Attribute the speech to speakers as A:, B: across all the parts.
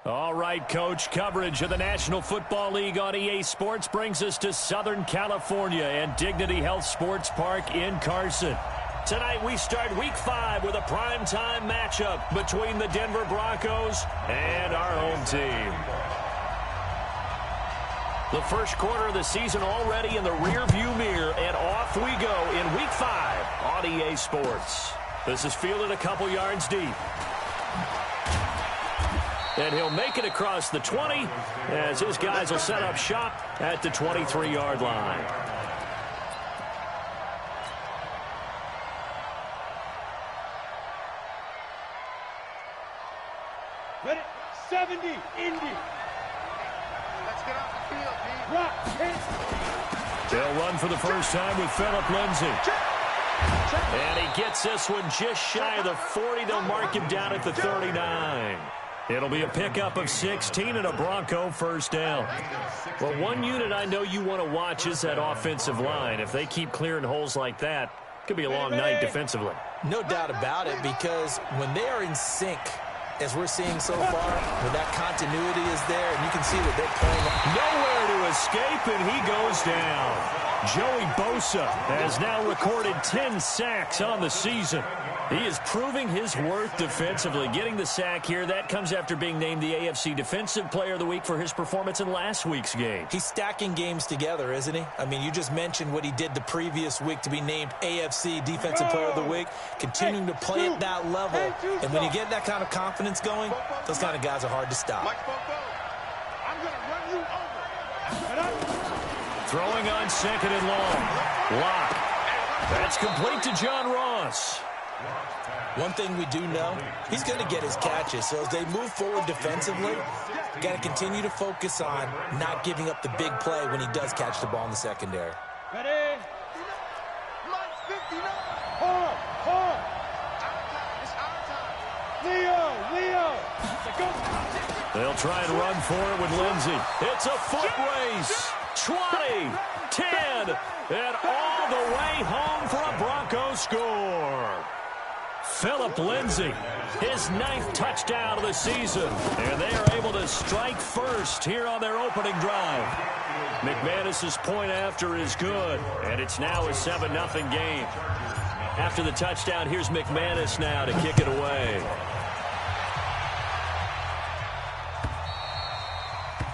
A: All right, Coach, coverage of the National Football League on EA Sports brings us to Southern California and Dignity Health Sports Park in Carson. Tonight we start Week 5 with a primetime matchup between the Denver Broncos and our home team. The first quarter of the season already in the rearview mirror, and off we go in Week 5 on EA Sports. This is fielded a couple yards deep. And he'll make it across the 20 as his guys will set up shop at the 23-yard line.
B: Ready? 70, Indy.
C: Let's get off the field, D.
B: Rock, hit.
A: They'll run for the first time with Phillip Lindsay. And he gets this one just shy of the 40. They'll mark him down at the 39. It'll be a pickup of 16 and a Bronco first down. Well, one unit I know you want to watch is that offensive line. If they keep clearing holes like that, it could be a long night defensively.
D: No doubt about it, because when they are in sync, as we're seeing so far, when that continuity is there, and you can see that they're playing.
A: Nowhere to escape, and he goes down. Joey Bosa has now recorded 10 sacks on the season. He is proving his worth defensively. Getting the sack here, that comes after being named the AFC Defensive Player of the Week for his performance in last week's game.
D: He's stacking games together, isn't he? I mean, you just mentioned what he did the previous week to be named AFC Defensive Player of the Week, continuing to play at that level. And when you get that kind of confidence going, those kind of guys are hard to stop.
C: I'm going to run you over.
A: Throwing on second and long. Lock. That's complete to John Ross.
D: One thing we do know, he's going to get his catches. So as they move forward defensively, got to continue to focus on not giving up the big play when he does catch the ball in the secondary.
B: Ready?
C: Mike 59.
B: Hard.
C: It's our time.
B: Leo. Go.
A: They'll try and run for it with Lindsay. It's a foot race. 20, 10, and all the way home for a Broncos score. Phillip Lindsay, his 9th touchdown of the season, and they are able to strike first here on their opening drive. McManus's point after is good, and it's now a 7-0 game. After the touchdown, here's McManus now to kick it away.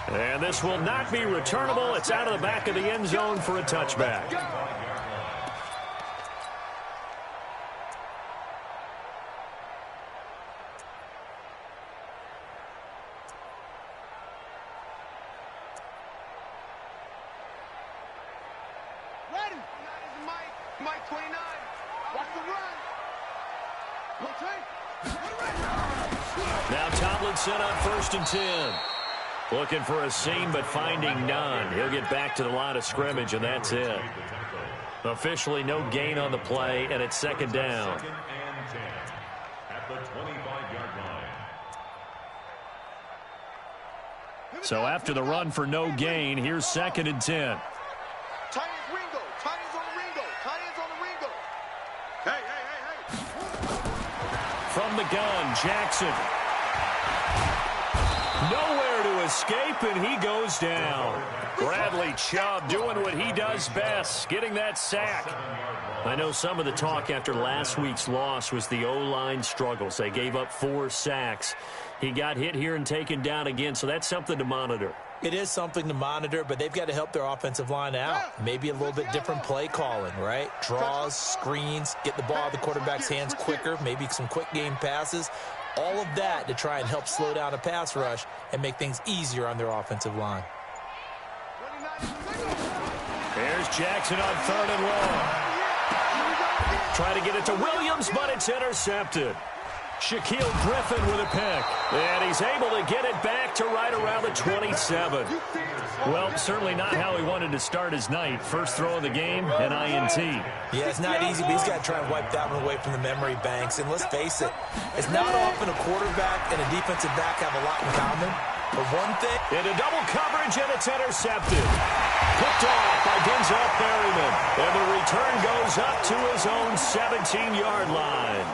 A: And this will not be returnable. It's out of the back of the end zone for a touchback.
C: Ready. Mike 29. Watch the run.
A: Now Tomlinson on 1st and 10. Looking for a seam, but finding none. He'll get back to the line of scrimmage, and that's it. Officially no gain on the play, and it's 2nd down. So after the run for no gain, here's 2nd and 10.
C: Tight ends Ringo. Tight ends on the Ringo. Tight ends on the Ringo. Hey.
A: From the gun, Jackson. Nowhere to escape, and he goes down. Bradley Chubb doing what he does best, getting that sack. I know some of the talk after last week's loss was the O-line struggles. They gave up 4 sacks. He got hit here and taken down again, so that's something to monitor.
D: It is something to monitor, but they've got to help their offensive line out. Maybe a little bit different play calling, right? Draws, screens, get the ball out of the quarterback's hands quicker, maybe some quick game passes. All of that to try and help slow down a pass rush and make things easier on their offensive line.
A: There's Jackson on 3rd and long. Trying to get it to Williams, but it's intercepted. Shaquille Griffin with a pick. And he's able to get it back to right around the 27. Well, certainly not how he wanted to start his night. First throw of the game, an INT.
D: Yeah, it's not easy, but he's got to try and wipe that one away from the memory banks. And let's face it, it's not often a quarterback and a defensive back have a lot in common. But one thing...
A: Into double coverage, and it's intercepted. Picked off by Denzel Perryman. And the return goes up to his own 17-yard line.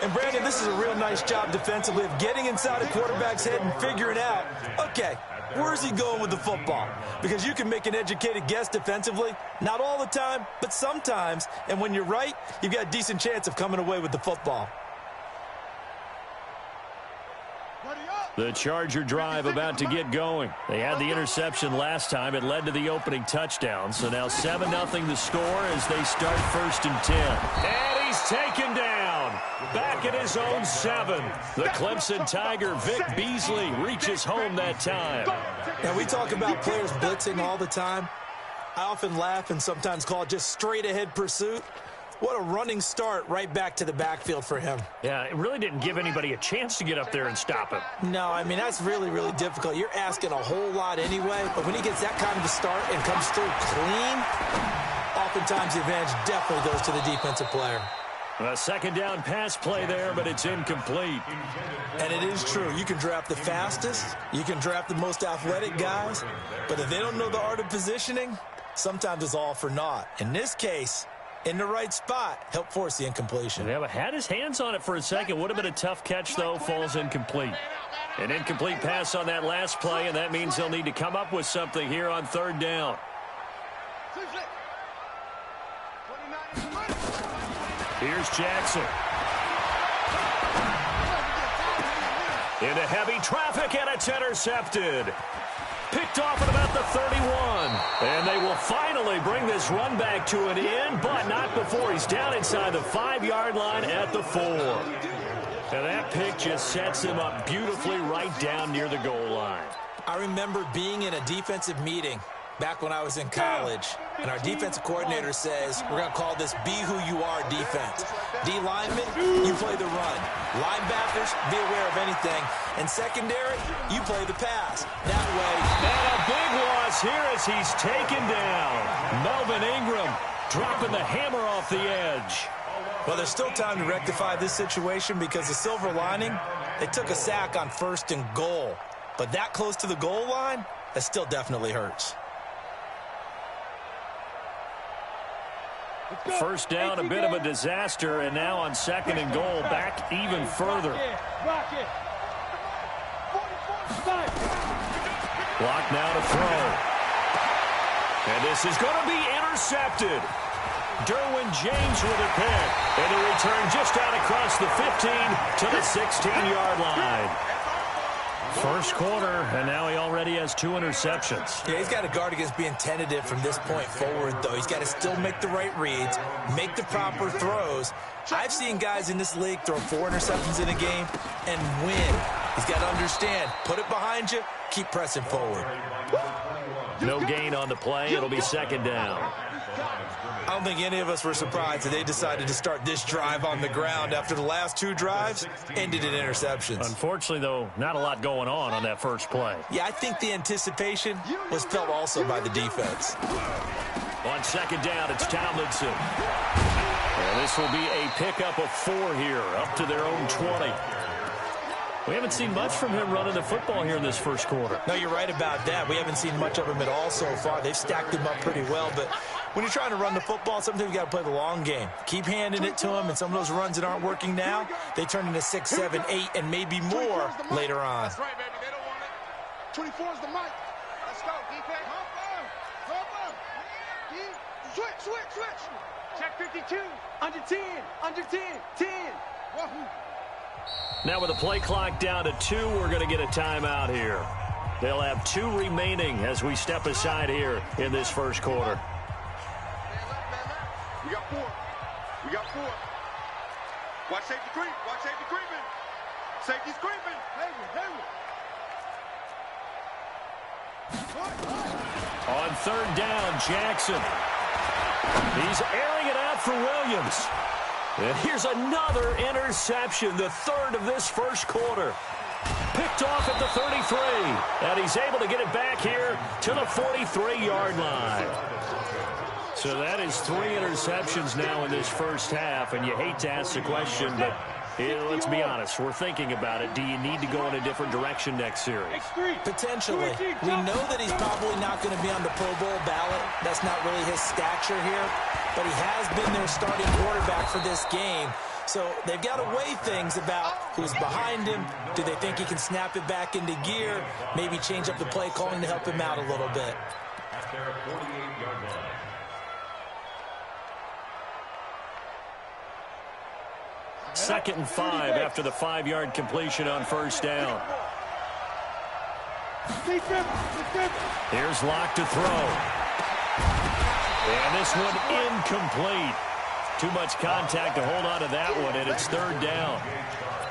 D: And, Brandon, this is a real nice job defensively of getting inside a quarterback's head and figuring out, okay, where's he going with the football? Because you can make an educated guess defensively, not all the time, but sometimes. And when you're right, you've got a decent chance of coming away with the football.
A: The Charger drive about to get going. They had the interception last time. It led to the opening touchdown. So now 7-0 the score as they start 1st and 10. And he's taken down. Back at his own 7. The Clemson Tiger, Vic Beasley, reaches home that time.
D: And we talk about players blitzing all the time. I often laugh and sometimes call it just straight-ahead pursuit. What a running start right back to the backfield for him.
A: Yeah, it really didn't give anybody a chance to get up there and stop him.
D: No, I mean, that's really, really difficult. You're asking a whole lot anyway, but when he gets that kind of a start and comes through clean, oftentimes the advantage definitely goes to the defensive player.
A: A 2nd down pass play there, but it's incomplete.
D: And it is true. You can draft the fastest, you can draft the most athletic guys, but if they don't know the art of positioning, sometimes it's all for naught. In this case, in the right spot, help force the incompletion.
A: Yeah, but had his hands on it for a second. Would have been a tough catch, though. Falls incomplete. An incomplete pass on that last play, and that means they'll need to come up with something here on 3rd down. Here's Jackson. Into heavy traffic, and it's intercepted. Picked off at about the 31. And they will finally bring this run back to an end, but not before he's down inside the 5-yard line at the 4. And that pick just sets him up beautifully right down near the goal line.
D: I remember being in a defensive meeting back when I was in college, and our defensive coordinator says, we're going to call this Be Who You Are defense. D linemen, you play the run. Linebackers, be aware of anything. And secondary, you play the pass. That way.
A: And a big loss here as he's taken down. Melvin Ingram dropping the hammer off the edge.
D: Well, there's still time to rectify this situation because the silver lining, they took a sack on 1st and goal. But that close to the goal line, that still definitely hurts.
A: 1st down, a bit of a disaster, and now on 2nd and goal, back even further. Block now to throw. And this is going to be intercepted. Derwin James with a pick. And a return just out across the 15 to the 16-yard line. 1st quarter, and now he already has 2 interceptions.
D: Yeah, he's got to guard against being tentative from this point forward, though. He's got to still make the right reads, make the proper throws. I've seen guys in this league throw 4 interceptions in a game and win. He's got to understand, put it behind you, keep pressing forward.
A: No gain on the play. It'll be 2nd down.
D: I don't think any of us were surprised that they decided to start this drive on the ground after the last 2 drives ended in interceptions.
A: Unfortunately, though, not a lot going on that first play.
D: Yeah, I think the anticipation was felt also by the defense.
A: On 2nd down, it's Tomlinson. And this will be a pickup of 4 here, up to their own 20. We haven't seen much from him running the football here in this 1st quarter.
D: No, you're right about that. We haven't seen much of him at all so far. They've stacked him up pretty well, but when you're trying to run the football, sometimes you got to play the long game. Keep handing it to him, and some of those runs that aren't working now, they turn into 6, 7, 8, and maybe more later on.
C: That's right, baby. They don't want it. 24 is the mic. Let's go, defense. Switch.
B: Check 52. Under 10. Under 10. 10.
A: Now with the play clock down to 2, we're going to get a timeout here. They'll have 2 remaining as we step aside here in this 1st quarter.
C: We got 4. Watch safety creep. Safety's creeping.
A: On 3rd down, Jackson. He's airing it out for Williams. And here's another interception, the 3rd of this 1st quarter. Picked off at the 33. And he's able to get it back here to the 43-yard line. So that is 3 interceptions now in this 1st half. And you hate to ask the question, but let's be honest. We're thinking about it. Do you need to go in a different direction next series?
D: Potentially. We know that he's probably not going to be on the Pro Bowl ballot. That's not really his stature here. But he has been their starting quarterback for this game. So they've got to weigh things about who's behind him. Do they think he can snap it back into gear? Maybe change up the play calling to help him out a little bit.
E: At their 48-yard line.
A: Second and 5 after the 5-yard completion on first down. Here's Locke to throw. And this one incomplete. Too much contact to hold on to that one, and it's third down.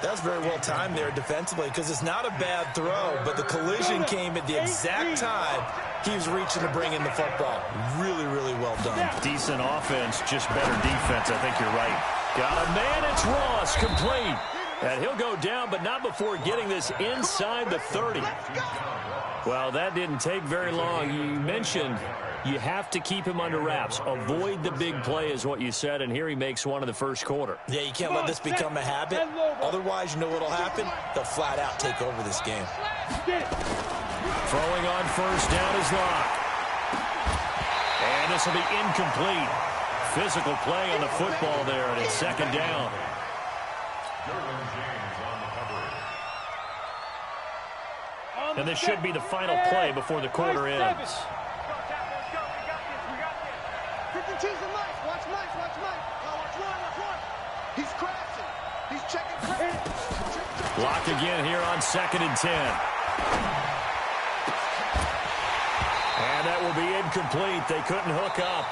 D: That was very well timed there defensively because it's not a bad throw, but the collision came at the exact time he was reaching to bring in the football. Really, really well done.
A: Decent offense, just better defense. I think you're right. Got a man, it's Ross, complete. And he'll go down, but not before getting this inside the 30. Well, that didn't take very long. You mentioned you have to keep him under wraps. Avoid the big play is what you said, and here he makes one in the first quarter.
D: Yeah, you can't let this become a habit. Otherwise, you know what will happen? They'll flat out take over this game.
A: Throwing on first down is Locke. And this will be incomplete. Physical play on the football there, and it's second down. And this should be the final play before the quarter ends.
C: 52's a Mike. Watch Mike. Watch Mike. Watch one. He's crashing. He's checking.
A: Locke again here on 2nd and 10. And that will be incomplete. They couldn't hook up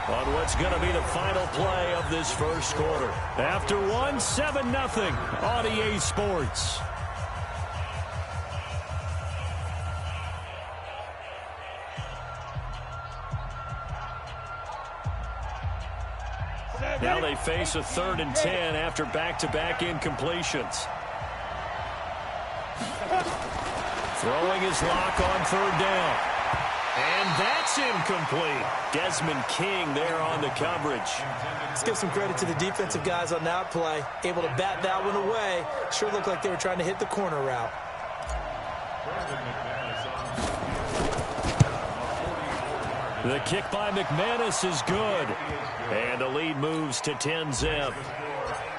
A: on what's going to be the final play of this first quarter. After one, 7-0 on EA Sports. Now they face a 3rd and 10 after back-to-back incompletions. Throwing his Locke on 3rd down. And that's incomplete. Desmond King there on the coverage.
D: Let's give some credit to the defensive guys on that play. Able to bat that one away. Sure looked like they were trying to hit the corner route.
A: The kick by McManus is good. And the lead moves to 10-zip.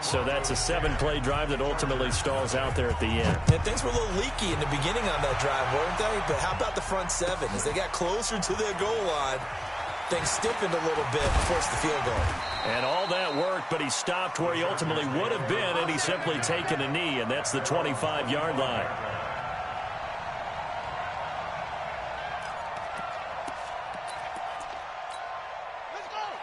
A: So that's a 7-play drive that ultimately stalls out there at the end.
D: And things were a little leaky in the beginning on that drive, weren't they? But how about the front 7? As they got closer to their goal line, things stiffened a little bit and forced the field goal.
A: And all that worked, but he stopped where he ultimately would have been, and he's simply taken a knee, and that's the 25-yard line.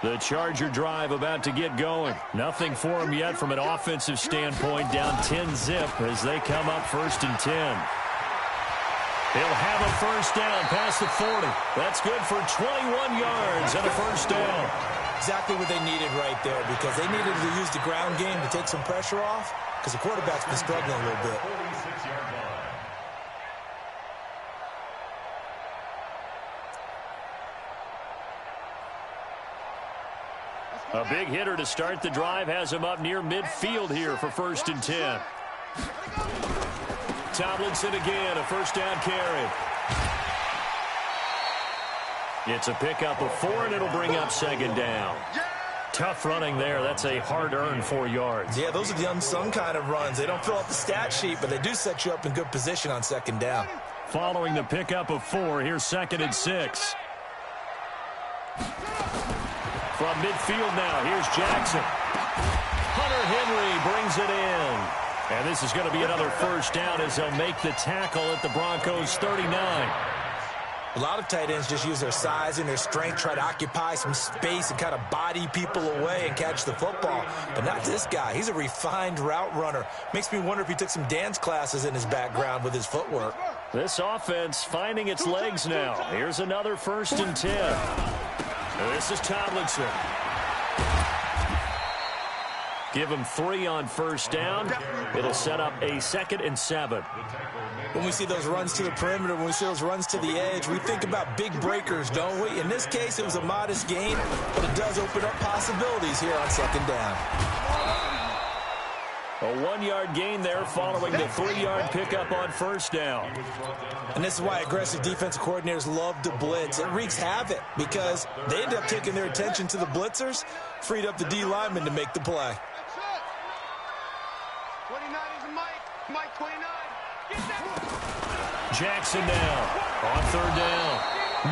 A: The Charger drive about to get going. Nothing for him yet from an offensive standpoint. Down 10-zip as they come up 1st and 10. He'll have a first down past the 40. That's good for 21 yards and a first down.
D: Exactly what they needed right there because they needed to use the ground game to take some pressure off because the quarterback's been struggling a little bit.
A: A big hitter to start the drive has him up near midfield here for 1st and 10. Tomlinson again, a first down carry. It's a pickup of 4, and it'll bring up 2nd down. Tough running there. That's a hard-earned 4 yards.
D: Yeah, those are the unsung kind of runs. They don't fill out the stat sheet, but they do set you up in good position on 2nd down.
A: Following the pickup of 4, here's 2nd and 6. From midfield now, here's Jackson. Hunter Henry brings it in. And this is going to be another first down as they'll make the tackle at the Broncos' 39.
D: A lot of tight ends just use their size and their strength, try to occupy some space and kind of body people away and catch the football. But not this guy. He's a refined route runner. Makes me wonder if he took some dance classes in his background with his footwork.
A: This offense finding its legs now. Here's another 1st and 10. This is Tomlinson. Give him 3 on first down. It'll set up a 2nd and 7.
D: When we see those runs to the perimeter, when we see those runs to the edge, we think about big breakers, don't we? In this case, it was a modest gain, but it does open up possibilities here on 2nd down.
A: A 1-yard gain there following the 3-yard pickup on first down.
D: And this is why aggressive defensive coordinators love to blitz. It wreaks havoc because they end up taking their attention to the blitzers, freed up the D lineman to make the play.
C: Mike 29.
A: Jackson now on third down.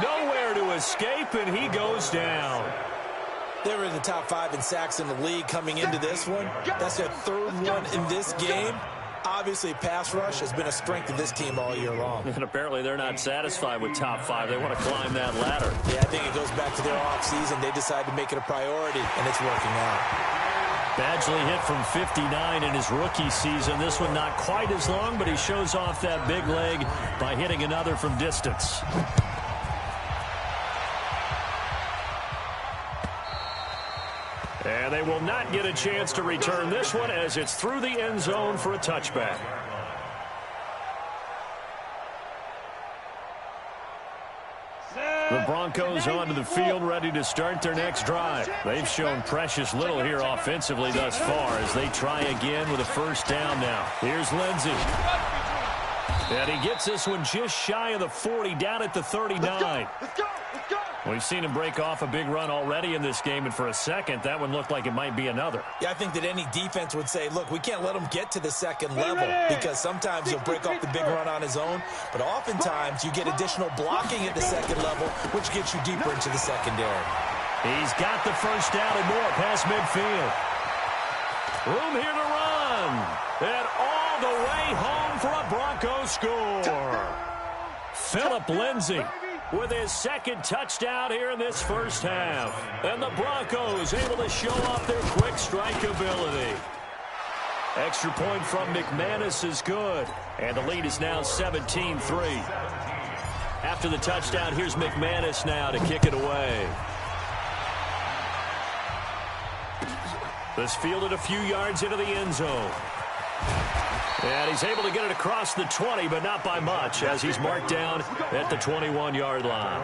A: Nowhere to escape, and he goes down.
D: They were in the top 5 in sacks in the league coming into this one. That's their third one in this game. Obviously, pass rush has been a strength of this team all year long.
A: And apparently they're not satisfied with top 5. They want to climb that ladder.
D: Yeah, I think it goes back to their offseason. They decided to make it a priority, and it's working out.
A: Badgley hit from 59 in his rookie season. This one not quite as long, but he shows off that big leg by hitting another from distance. And they will not get a chance to return this one as it's through the end zone for a touchback. The Broncos onto the field ready to start their next drive. They've shown precious little here offensively thus far as they try again with a first down now. Here's Lindsey. And he gets this one just shy of the 40, down at the 39.
C: Let's go.
A: We've seen him break off a big run already in this game, and for a second, that one looked like it might be another.
D: Yeah, I think that any defense would say, look, we can't let him get to the second level because sometimes he'll break off the big run on his own, but oftentimes you get additional blocking at the second level, which gets you deeper into the secondary.
A: He's got the first down and more past midfield. Room here to run. And all the way home for a Broncos score. Phillip Lindsay with his second touchdown here in this first half. And the Broncos able to show off their quick strike ability. Extra point from McManus is good. And the lead is now 17-3. After the touchdown, here's McManus now to kick it away. This fielded a few yards into the end zone. And he's able to get it across the 20, but not by much, as he's marked down at the 21-yard line.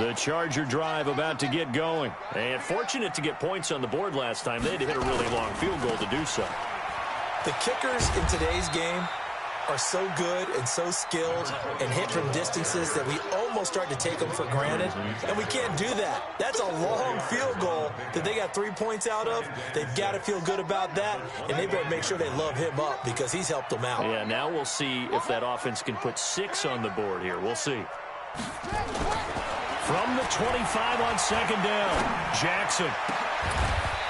A: The Charger drive about to get going. And fortunate to get points on the board last time. They had to hit a really long field goal to do so.
D: The kickers in today's game are so good and so skilled and hit from distances that we almost start to take them for granted, and we can't do that. That's a long field goal that they got 3 points out of. They've got to feel good about that, and they better make sure they love him up because he's helped them out.
A: Yeah, now we'll see if that offense can put 6 on the board here. We'll see. From the 25 on second down, Jackson.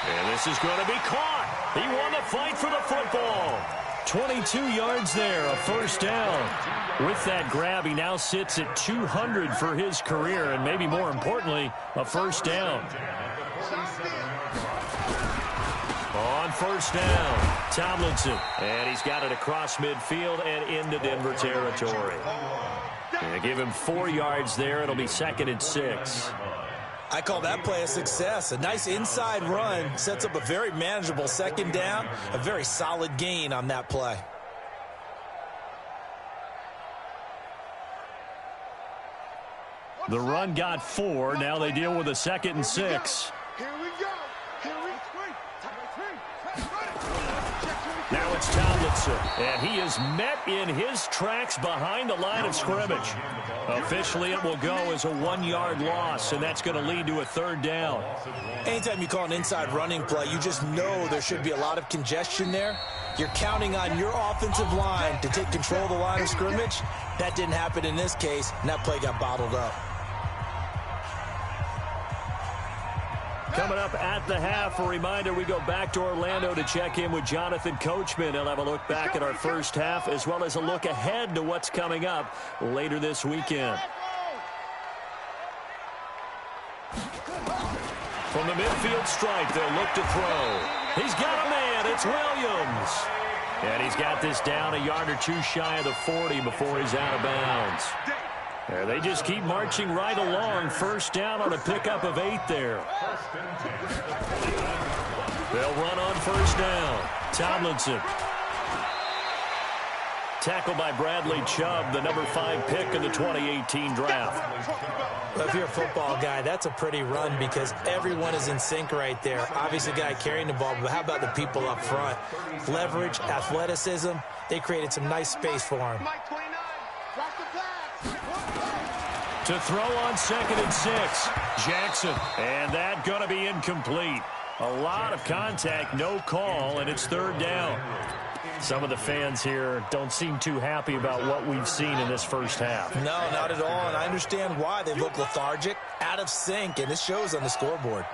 A: And this is going to be caught. He won the fight for the football. 22 yards there, a first down. With that grab, he now sits at 200 for his career, and maybe more importantly, a first down. On first down, Tomlinson. And he's got it across midfield and into Denver territory. And give him 4 yards there. It'll be 2nd and 6.
D: I call that play a success. A nice inside run sets up a very manageable second down, a very solid gain on that play.
A: The run got 4. Now they deal with a 2nd and 6.
C: Here we go.
A: Now it's Tomlinson, and he is met in his tracks behind the line of scrimmage. Officially, it will go as a 1-yard loss, and that's going to lead to a 3rd down.
D: Anytime you call an inside running play, you just know there should be a lot of congestion there. You're counting on your offensive line to take control of the line of scrimmage. That didn't happen in this case, and that play got bottled up.
A: Coming up at the half, a reminder, we go back to Orlando to check in with Jonathan Coachman. He'll have a look back at our first half as well as a look ahead to what's coming up later this weekend. From the midfield stripe, they'll look to throw. He's got a man. It's Williams. And he's got this down a yard or 2 shy of the 40 before he's out of bounds. And they just keep marching right along. First down on a pickup of 8 there. They'll run on first down. Tomlinson. Tackled by Bradley Chubb, the number 5 pick in the 2018 draft.
D: Well, if you're a football guy, that's a pretty run because everyone is in sync right there. Obviously, the guy carrying the ball, but how about the people up front? Leverage, athleticism, they created some nice space for him.
C: Mike 29. Watch the
A: To throw on 2nd and 6. Jackson. And that going to be incomplete. A lot of contact, no call, and it's 3rd down. Some of the fans here don't seem too happy about what we've seen in this first half.
D: No, not at all, and I understand why. They look lethargic, out of sync, and it shows on the scoreboard.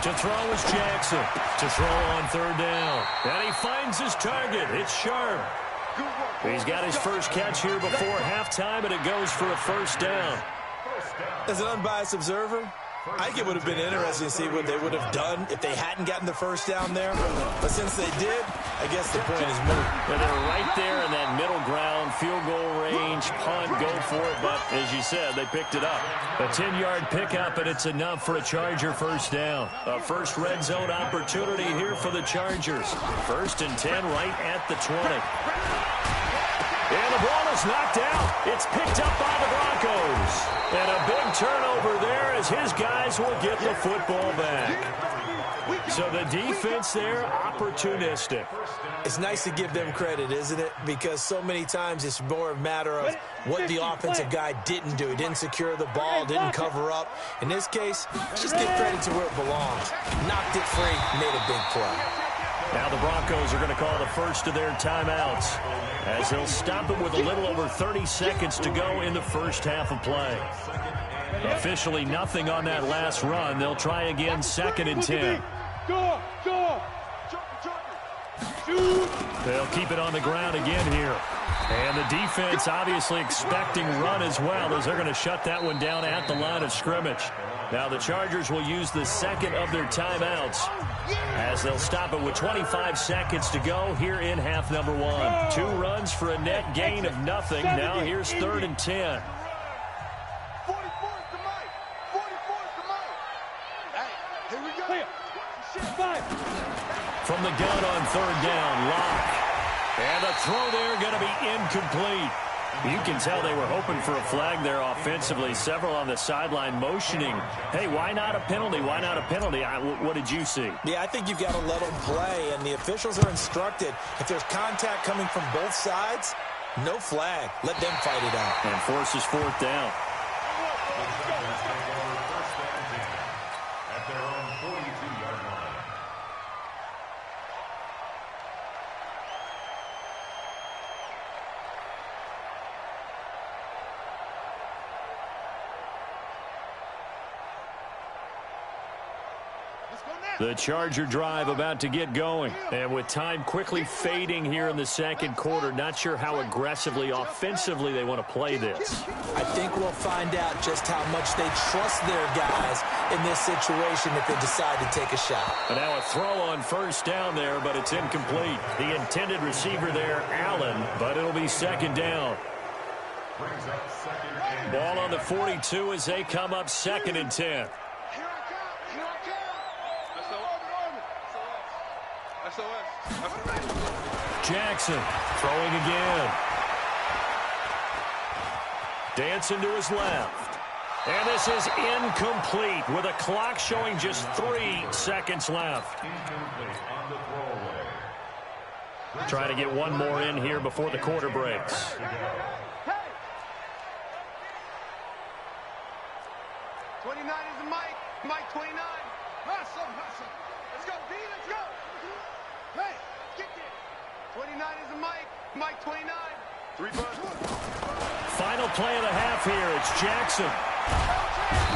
A: To throw is Jackson. To throw on 3rd down. And he finds his target. It's Sharp. He's got his first catch here before halftime, and it goes for a 1st down.
D: As an unbiased observer, I think it would have been interesting to see what they would have done if they hadn't gotten the 1st down there. But since they did, I guess the point is moot.
A: And they're right there in that middle ground, field goal range, punt, go for it. But as you said, they picked it up. A 10-yard pickup, and it's enough for a Charger 1st down. A first red zone opportunity here for the Chargers. 1st and 10 right at the 20. And the ball is knocked out. It's picked up by the Broncos. And a big turnover there as his guys will get the football back. So the defense there, opportunistic.
D: It's nice to give them credit, isn't it? Because so many times it's more a matter of what the offensive guy didn't do. He didn't secure the ball, didn't cover up. In this case, just give credit to where it belongs. Knocked it free, made a big play.
A: Now the Broncos are going to call the first of their timeouts as they'll stop it with a little over 30 seconds to go in the first half of play. Officially nothing on that last run. They'll try again 2nd and 10. They'll keep it on the ground again here. And the defense obviously expecting run as well as they're going to shut that one down at the line of scrimmage. Now the Chargers will use the 2nd of their timeouts as they'll stop it with 25 seconds to go here in half number 1. 2 runs for a net gain of nothing. Now here's 3rd and 10. From the gun on 3rd down, Locke. And the throw there going to be incomplete. You can tell they were hoping for a flag there offensively. Several on the sideline motioning, hey, why not a penalty? Why not a penalty? What did you see?
D: Yeah, I think you've got to let them play, and the officials are instructed. If there's contact coming from both sides, no flag. Let them fight it out.
A: And forces 4th down.
E: At their own 42-yard line.
A: The Charger drive about to get going. And with time quickly fading here in the 2nd quarter, not sure how aggressively, offensively they want to play this.
D: I think we'll find out just how much they trust their guys in this situation if they decide to take a shot.
A: And now a throw on 1st down there, but it's incomplete. The intended receiver there, Allen, but it'll be 2nd down. Ball on the 42 as they come up 2nd and 10. Jackson throwing again. Dancing to his left. And this is incomplete with a clock showing just 3 seconds left. Trying to get one more in here before the quarter breaks.
C: 29 is the Mike. Mike 29. Hustle. Let's go, D. Let's go. Hey, kick it. 29 is the Mike. Mike 29. 3 punts.
A: Final play of the half here. It's Jackson.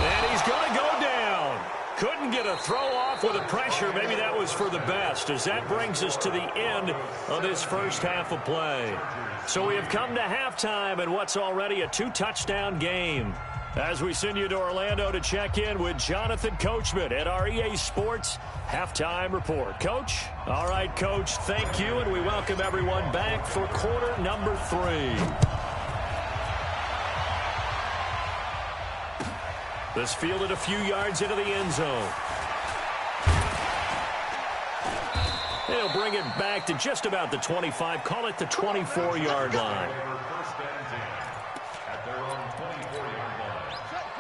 A: And he's going to go down. Couldn't get a throw off with the pressure. Maybe that was for the best, as that brings us to the end of this first half of play. So we have come to halftime in what's already a 2-touchdown game. As we send you to Orlando to check in with Jonathan Coachman at our EA Sports Halftime Report. Coach? All right, Coach, thank you, and we welcome everyone back for quarter number 3. This fielded a few yards into the end zone. They'll bring it back to just about the 25, call it the 24-yard line.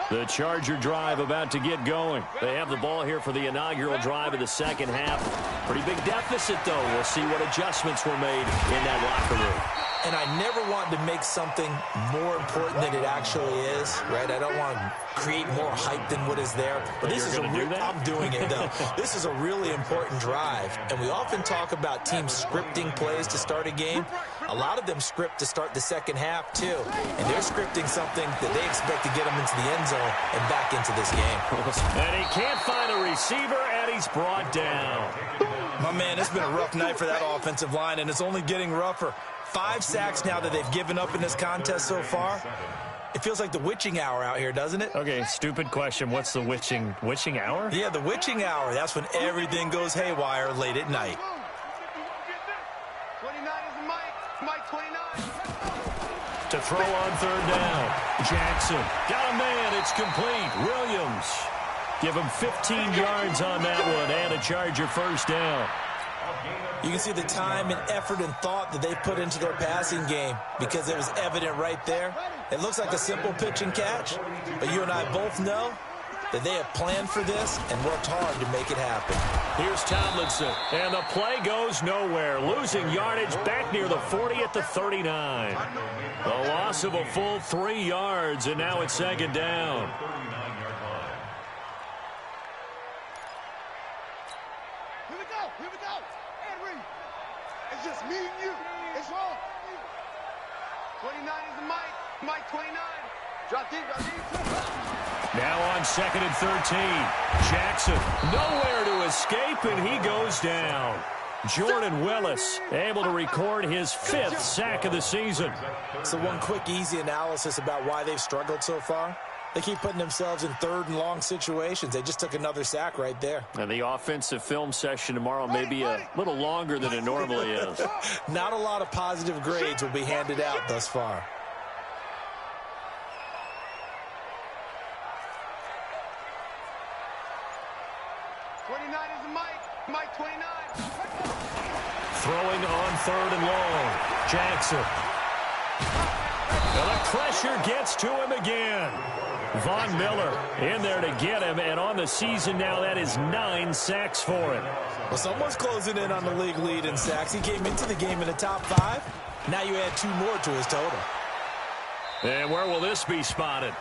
A: The Charger drive about to get going. They have the ball here for the inaugural drive of the second half. Pretty big deficit, though. We'll see what adjustments were made in that locker room.
D: And I never want to make something more important than it actually is, right? I don't want to create more hype than what is there. But this is I'm doing it, though. This is a really important drive. And we often talk about teams scripting plays to start a game. A lot of them script to start the second half, too. And they're scripting something that they expect to get them into the end zone and back into this game.
A: And he can't find a receiver, and he's brought down.
D: My man, it's been a rough night for that offensive line, and it's only getting rougher. 5 sacks now that they've given up in this contest so far. It feels like the witching hour out here, doesn't it?
A: Okay, stupid question. What's the witching hour?
D: Yeah, the witching hour. That's when everything goes haywire late at night.
C: 29 is the Mike 29.
A: To throw on third down. Jackson. Got a man. It's complete. Williams. Give him 15 yards on that one and a Charger first down.
D: You can see the time and effort and thought that they put into their passing game because it was evident right there. It looks like a simple pitch and catch, but you and I both know that they have planned for this and worked hard to make it happen.
A: Here's Tomlinson, and the play goes nowhere. Losing yardage back near the 40 at the 39. A loss of a full 3 yards, and now it's second down.
C: Here we go. Henry. It's just me and you. It's all. 29 is the Mike 29. Drop deep.
A: Now on second and 13. Jackson nowhere to escape, and he goes down. Jordan Willis able to record his 5th sack of the season.
D: So one quick, easy analysis about why they've struggled so far. They keep putting themselves in third and long situations. They just took another sack right there.
A: And the offensive film session tomorrow may be a little longer than it normally is.
D: Not a lot of positive grades will be handed out thus far.
C: Mike 29.
A: Throwing on third and long. Jackson. And the pressure gets to him again. Von Miller in there to get him, and on the season now, that is 9 sacks for him.
D: Well, someone's closing in on the league lead in sacks. He came into the game in the top 5. Now you add 2 more to his total.
A: And where will this be spotted?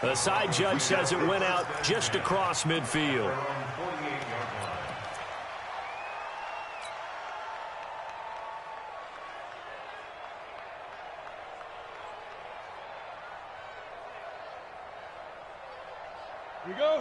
A: The side judge says it went out just across midfield.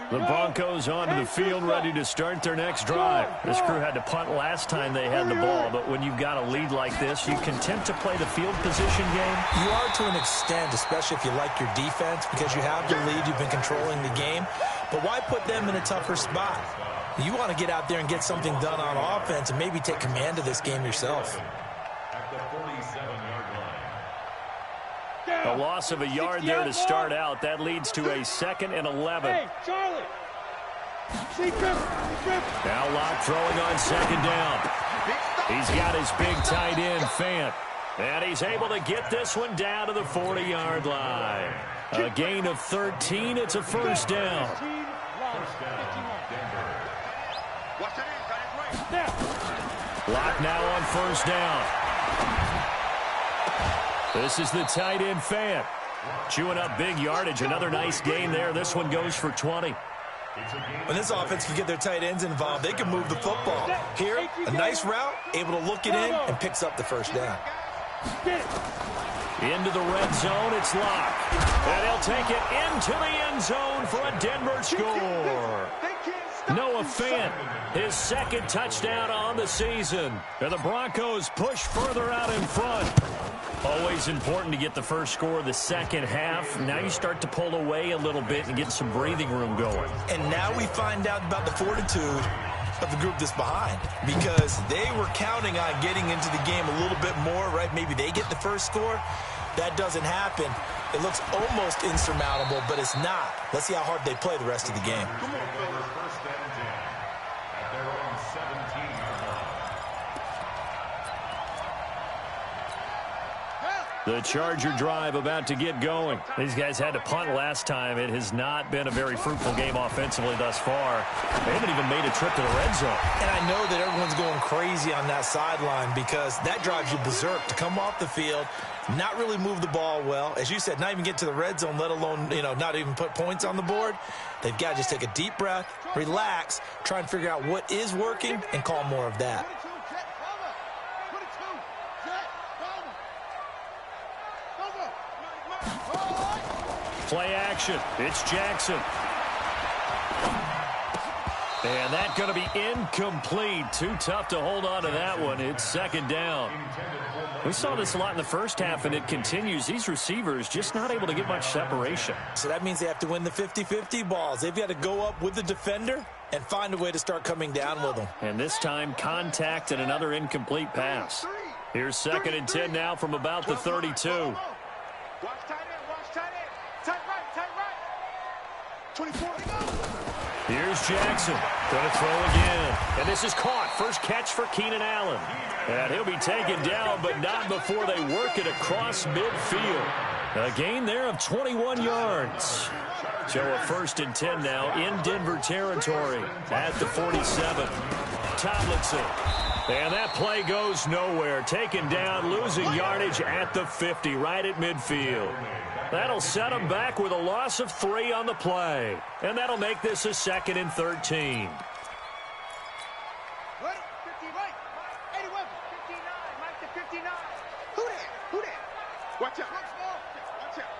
A: The Broncos onto the field, ready to start their next drive. This crew had to punt last time they had the ball, but when you've got a lead like this, you content to play the field position game?
D: You are to an extent, especially if you like your defense, because you have the lead, you've been controlling the game. But why put them in a tougher spot? You want to get out there and get something done on offense and maybe take command of this game yourself.
A: A loss of a yard there to start out. That leads to a 2nd and 11.
B: Hey, Charlie.
A: Now Locke throwing on second down. He's got his big tight end, Fant. And he's able to get this one down to the 40-yard line. A gain of 13. It's a first down. Locke now on first down. This is the tight end, Fant. Chewing up big yardage. Another nice gain there. This one goes for 20.
D: When this offense can get their tight ends involved, they can move the football. Here, a nice route, able to look it in, and picks up the first down.
A: Into the red zone, it's Locke. And he'll take it into the end zone for a Denver score. Noah Fant, his 2nd touchdown on the season. And the Broncos push further out in front. Always important to get the first score of the second half. Now you start to pull away a little bit and get some breathing room going.
D: And now we find out about the fortitude of the group that's behind, because they were counting on getting into the game a little bit more, right? Maybe they get the first score. That doesn't happen. It looks almost insurmountable, but it's not. Let's see how hard they play the rest of the game.
A: The Charger drive about to get going.
F: These guys had to punt last time. It has not been a very fruitful game offensively thus far. They haven't even made a trip to the red zone.
D: And I know that everyone's going crazy on that sideline because that drives you berserk to come off the field, not really move the ball well. As you said, not even get to the red zone, let alone, not even put points on the board. They've got to just take a deep breath, relax, try and figure out what is working and call more of that.
A: Play action. It's Jackson. And that's going to be incomplete. Too tough to hold on to that one. It's second down. We saw this a lot in the first half, and it continues. These receivers just not able to get much separation.
D: So that means they have to win the 50-50 balls. They've got to go up with the defender and find a way to start coming down with them.
A: And this time, contact and another incomplete pass. Here's second and 10 now from about the 32.
C: Watch tight end, watch tight end. Tight right. 24.
A: Here's Jackson. Going to throw again. And this is caught. First catch for Keenan Allen. And he'll be taken down, but not before they work it across midfield. A gain there of 21 yards. So a first and 10 now in Denver territory at the 47. Tomlinson. And that play goes nowhere. Taken down, losing yardage at the 50, right at midfield. That'll set them back with a loss of 3 on the play. And that'll make this a second and 13.
B: Ready? 50 right. 81. 59. Mike to 59. Who that?
C: Watch out. Watch out.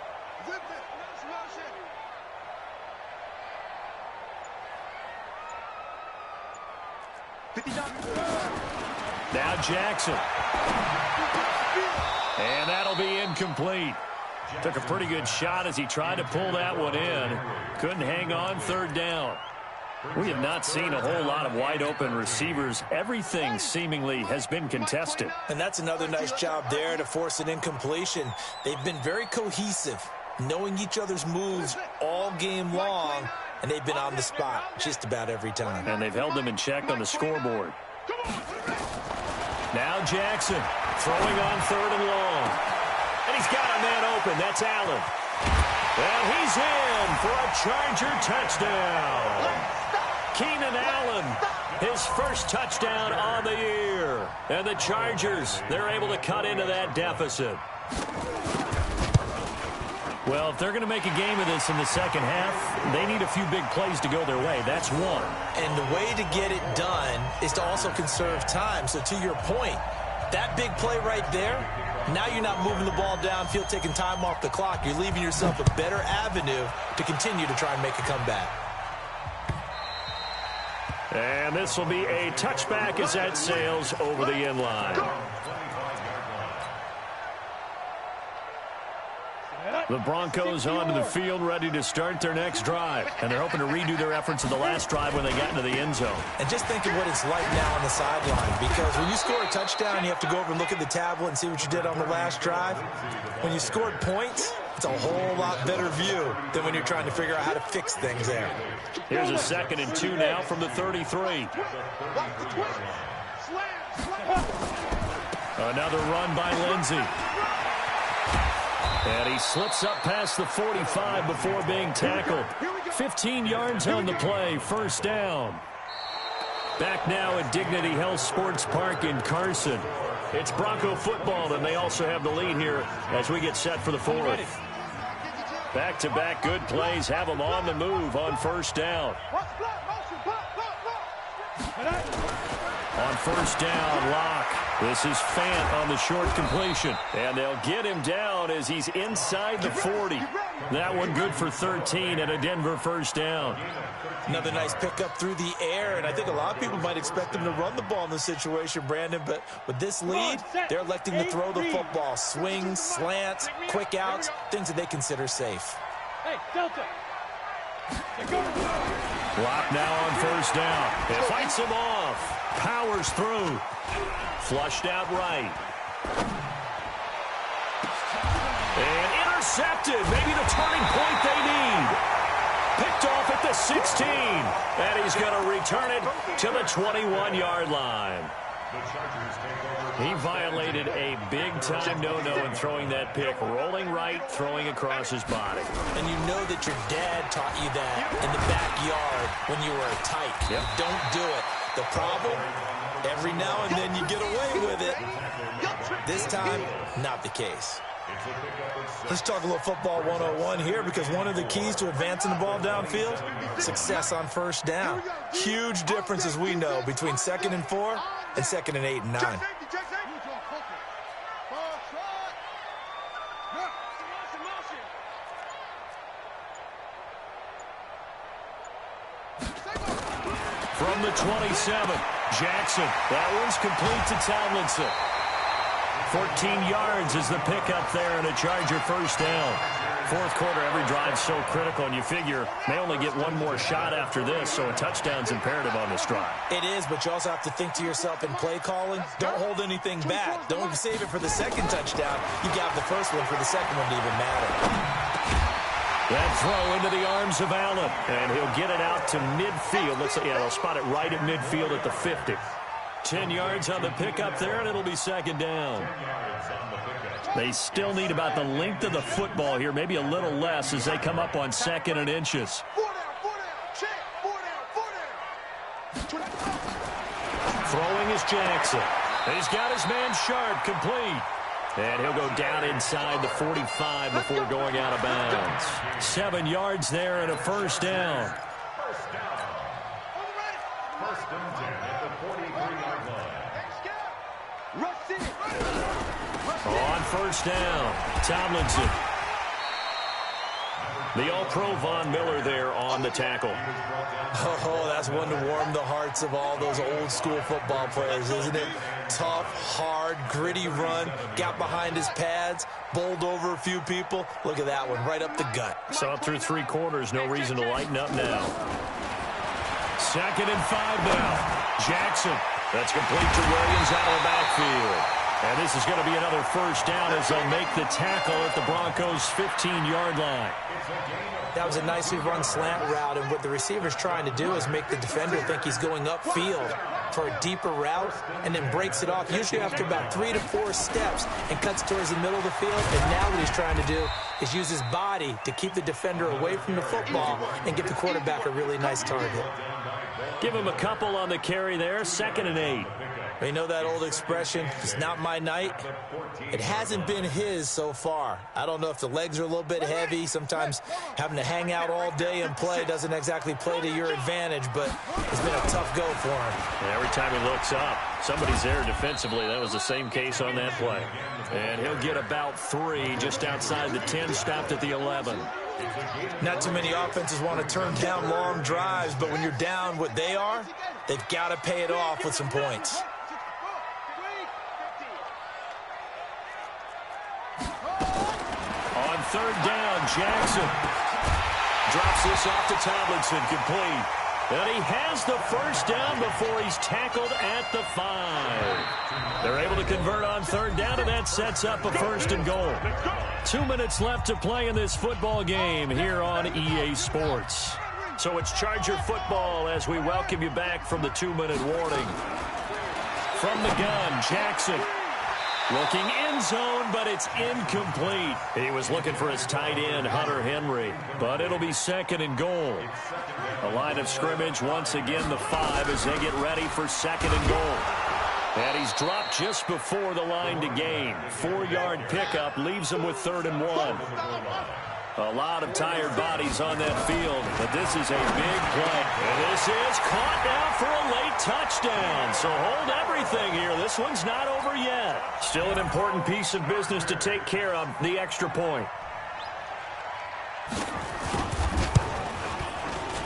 C: Zip it. Motion.
A: Now Jackson. And that'll be incomplete. Took a pretty good shot as he tried to pull that one in. Couldn't hang on, third down. We have not seen a whole lot of wide open receivers. Everything seemingly has been contested.
D: And that's another nice job there to force an incompletion. They've been very cohesive, knowing each other's moves all game long, and they've been on the spot just about every time.
A: And they've held them in check on the scoreboard. Now Jackson throwing on third and long. And he's got a man open. That's Allen. And he's in for a Charger touchdown. Keenan Allen, his first touchdown on the year. And the Chargers, they're able to cut into that deficit. Well, if they're going to make a game of this in the second half, they need a few big plays to go their way. That's one.
D: And the way to get it done is to also conserve time. So to your point, that big play right there, now you're not moving the ball downfield, taking time off the clock. You're leaving yourself a better avenue to continue to try and make a comeback.
A: And this will be a touchback as that sails over the end line. The Broncos onto the field, ready to start their next drive. And they're hoping to redo their efforts of the last drive when they got into the end zone.
D: And just think of what it's like now on the sideline, because when you score a touchdown, you have to go over and look at the tablet and see what you did on the last drive. When you scored points, it's a whole lot better view than when you're trying to figure out how to fix things there.
A: Here's a second and 2 now from the 33. Another run by Lindsey. And he slips up past the 45 before being tackled. 15 yards on the play, first down. Back now at Dignity Health Sports Park in Carson. It's Bronco football, and they also have the lead here as we get set for the fourth. Back-to-back good plays have them on the move on first down. On first down, Locke. This is Fant on the short completion. And they'll get him down as he's inside the 40. That one good for 13 and a Denver first down.
D: Another nice pickup through the air, and I think a lot of people might expect them to run the ball in this situation, Brandon, but with this lead, they're electing to throw the football. Swings, slants, quick outs, things that they consider safe.
B: Hey, Delta.
A: Locke now on first down. It fights him off. Powers through. Flushed out right. And intercepted. Maybe the turning point they need. Picked off at the 16. And he's going to return it to the 21-yard line.
F: He violated a big-time no-no in throwing that pick. Rolling right, throwing across his body.
D: And you know that your dad taught you that in the backyard when you were a tyke.
F: Yep.
D: Don't do it. The problem, every now and then you get away with it. This time, not the case. Let's talk a little football 101 here, because one of the keys to advancing the ball downfield, success on first down. Huge difference, as we know, between 2nd and 4 and 2nd and 8 and 9.
F: From the 27, Jackson. That one's complete to Tomlinson. 14 yards is the pickup there, and a Charger first down. Fourth quarter, every drive's so critical, and you figure may only get one more shot after this, so a touchdown's imperative on this drive.
D: It is, but you also have to think to yourself in play calling, don't hold anything back. Don't save it for the second touchdown. You got the first one for the second one to even matter.
F: That throw into the arms of Allen, and he'll get it out to midfield. They'll spot it right at midfield at the 50. 10 yards on the pickup there, and it'll be second down. They still need about the length of the football here, maybe a little less as they come up on 2nd and inches. Throwing is Jackson. He's got his man Sharp, complete. And he'll go down inside the 45 before going out of bounds. 7 yards there and a first down.
E: First and 10 at the 43-yard line.
F: On first down, Tomlinson. The All-Pro Von Miller there on the tackle.
D: Oh, that's one to warm the hearts of all those old-school football players, isn't it? Tough, hard, gritty run, got behind his pads, bowled over a few people. Look at that one, right up the gut.
F: Saw it through 3 quarters, no reason to lighten up now. 2nd and 5 now. Jackson, that's complete to Williams out of the backfield. And this is going to be another first down as they'll make the tackle at the Broncos' 15-yard line.
D: That was a nicely run slant route, and what the receiver's trying to do is make the defender think he's going upfield for a deeper route and then breaks it off, usually after about 3 to 4 steps, and cuts towards the middle of the field. And now what he's trying to do is use his body to keep the defender away from the football and get the quarterback a really nice target.
F: Give him a couple on the carry there, 2nd and 8.
D: You know that old expression, it's not my night? It hasn't been his so far. I don't know if the legs are a little bit heavy. Sometimes having to hang out all day and play doesn't exactly play to your advantage, but it's been a tough go for him.
F: And every time he looks up, somebody's there defensively. That was the same case on that play. And he'll get about 3 just outside the 10, stopped at the 11.
D: Not too many offenses want to turn down long drives, but when you're down what they are, they've got to pay it off with some points.
F: On 3rd down, Jackson drops this off to Tomlinson, complete. And he has the first down before he's tackled at the 5. They're able to convert on 3rd down, and that sets up a 1st and goal. 2 minutes left to play in this football game here on EA Sports. So it's Charger football as we welcome you back from the 2-minute warning. From the gun, Jackson. Looking end zone, but it's incomplete. He was looking for his tight end, Hunter Henry, but it'll be 2nd and goal. The line of scrimmage, once again, the 5 as they get ready for 2nd and goal. And he's dropped just before the line to gain. 4-yard pickup leaves him with 3rd and 1. A lot of tired bodies on that field, but this is a big play. And this is caught now for a late touchdown. So hold everything here. This one's not over yet. Still an important piece of business to take care of, the extra point.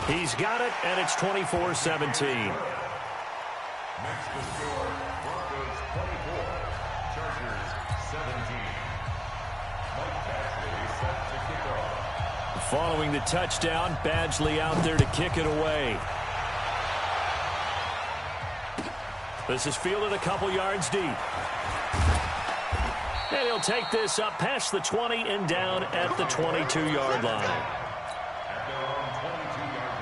F: He's got it, and it's 24-17.
E: Next to score, Broncos 24, Chargers 17. Mike Badgley set to kick off.
F: Following the touchdown, Badgley out there to kick it away. This is fielded a couple yards deep. And he'll take this up past the 20 and down at the 22-yard line.
E: At their own 22-yard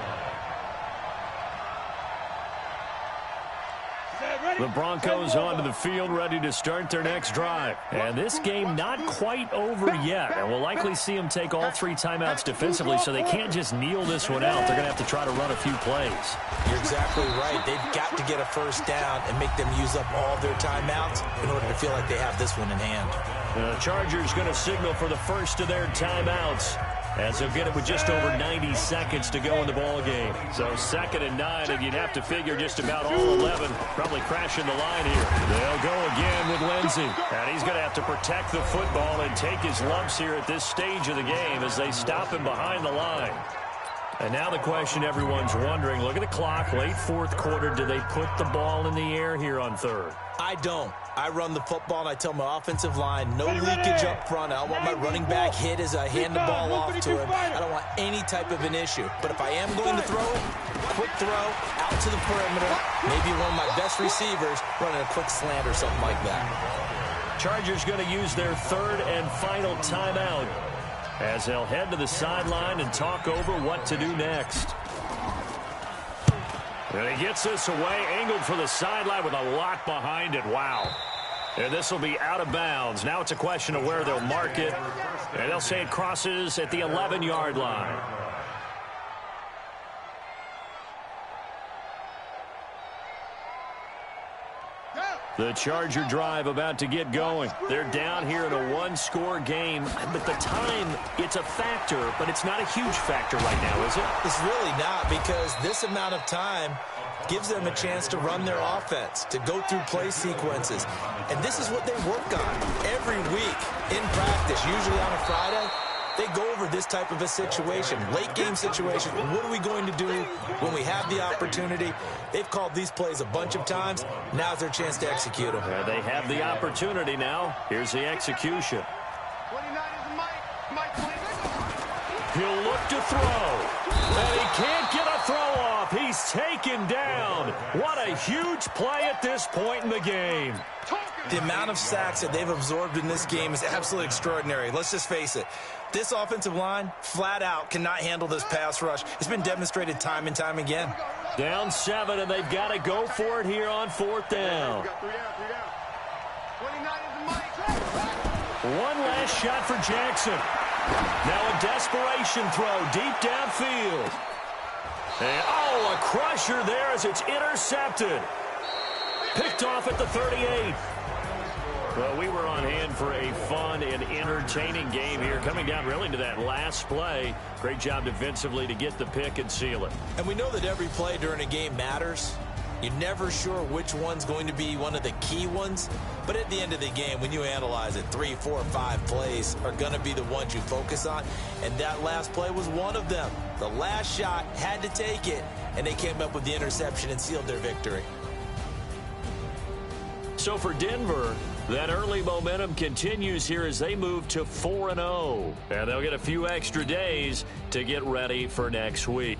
E: line.
A: The Broncos onto the field, ready to start their next drive. And this game not quite over yet. And we'll likely see them take all 3 timeouts defensively, so they can't just kneel this one out. They're going to have to try to run a few plays.
D: You're exactly right. They've got to get a first down and make them use up all their timeouts in order to feel like they have this one in hand.
A: The Chargers going to signal for the first of their timeouts, as they'll get it with just over 90 seconds to go in the ball game. So 2nd and 9, and you'd have to figure just about all 11 probably crashing the line here. They'll go again with Lindsey. And he's going to have to protect the football and take his lumps here at this stage of the game as they stop him behind the line. And now the question everyone's wondering, look at the clock, late 4th quarter, do they put the ball in the air here on 3rd?
D: I don't. I run the football, and I tell my offensive line, no leakage up front. I don't want my running back hit as I hand the ball off to him. I don't want any type of an issue. But if I am going to throw it, quick throw, out to the perimeter, maybe one of my best receivers running a quick slant or something like that.
A: Chargers going to use their 3rd and final timeout as they'll head to the sideline and talk over what to do next. And he gets this away, angled for the sideline with a lot behind it. Wow. And this will be out of bounds. Now it's a question of where they'll mark it. And they'll say it crosses at the 11-yard line. The Charger drive about to get going. They're down here in a 1-score game, but the time, it's a factor, but it's not a huge factor right now, is it?
D: It's really not, because this amount of time gives them a chance to run their offense, to go through play sequences. And this is what they work on every week in practice, usually on a Friday. They go over this type of a situation, late game situation. What are we going to do when we have the opportunity? They've called these plays a bunch of times. Now's their chance to execute them.
A: They have the opportunity now. Here's the execution.
C: 29 is Mike 29.
A: He'll look to throw. And he can't get a throw off. He's taken down. What a huge play at this point in the game.
D: The amount of sacks that they've absorbed in this game is absolutely extraordinary. Let's just face it. This offensive line, flat out, cannot handle this pass rush. It's been demonstrated time and time again.
A: Down 7, and they've got to go for it here on 4th down.
C: 3 down. 29 is Mike.
A: One last shot for Jackson. Now a desperation throw deep downfield. And, a crusher there as it's intercepted. Picked off at the 38. Well, we were on hand for a fun and entertaining game here, coming down really to that last play. Great job defensively to get the pick and seal it.
D: And we know that every play during a game matters. You're never sure which one's going to be one of the key ones. But at the end of the game, when you analyze it, 3, 4, 5 plays are going to be the ones you focus on. And that last play was one of them. The last shot had to take it, and they came up with the interception and sealed their victory.
A: So for Denver, that early momentum continues here as they move to 4-0. And they'll get a few extra days to get ready for next week.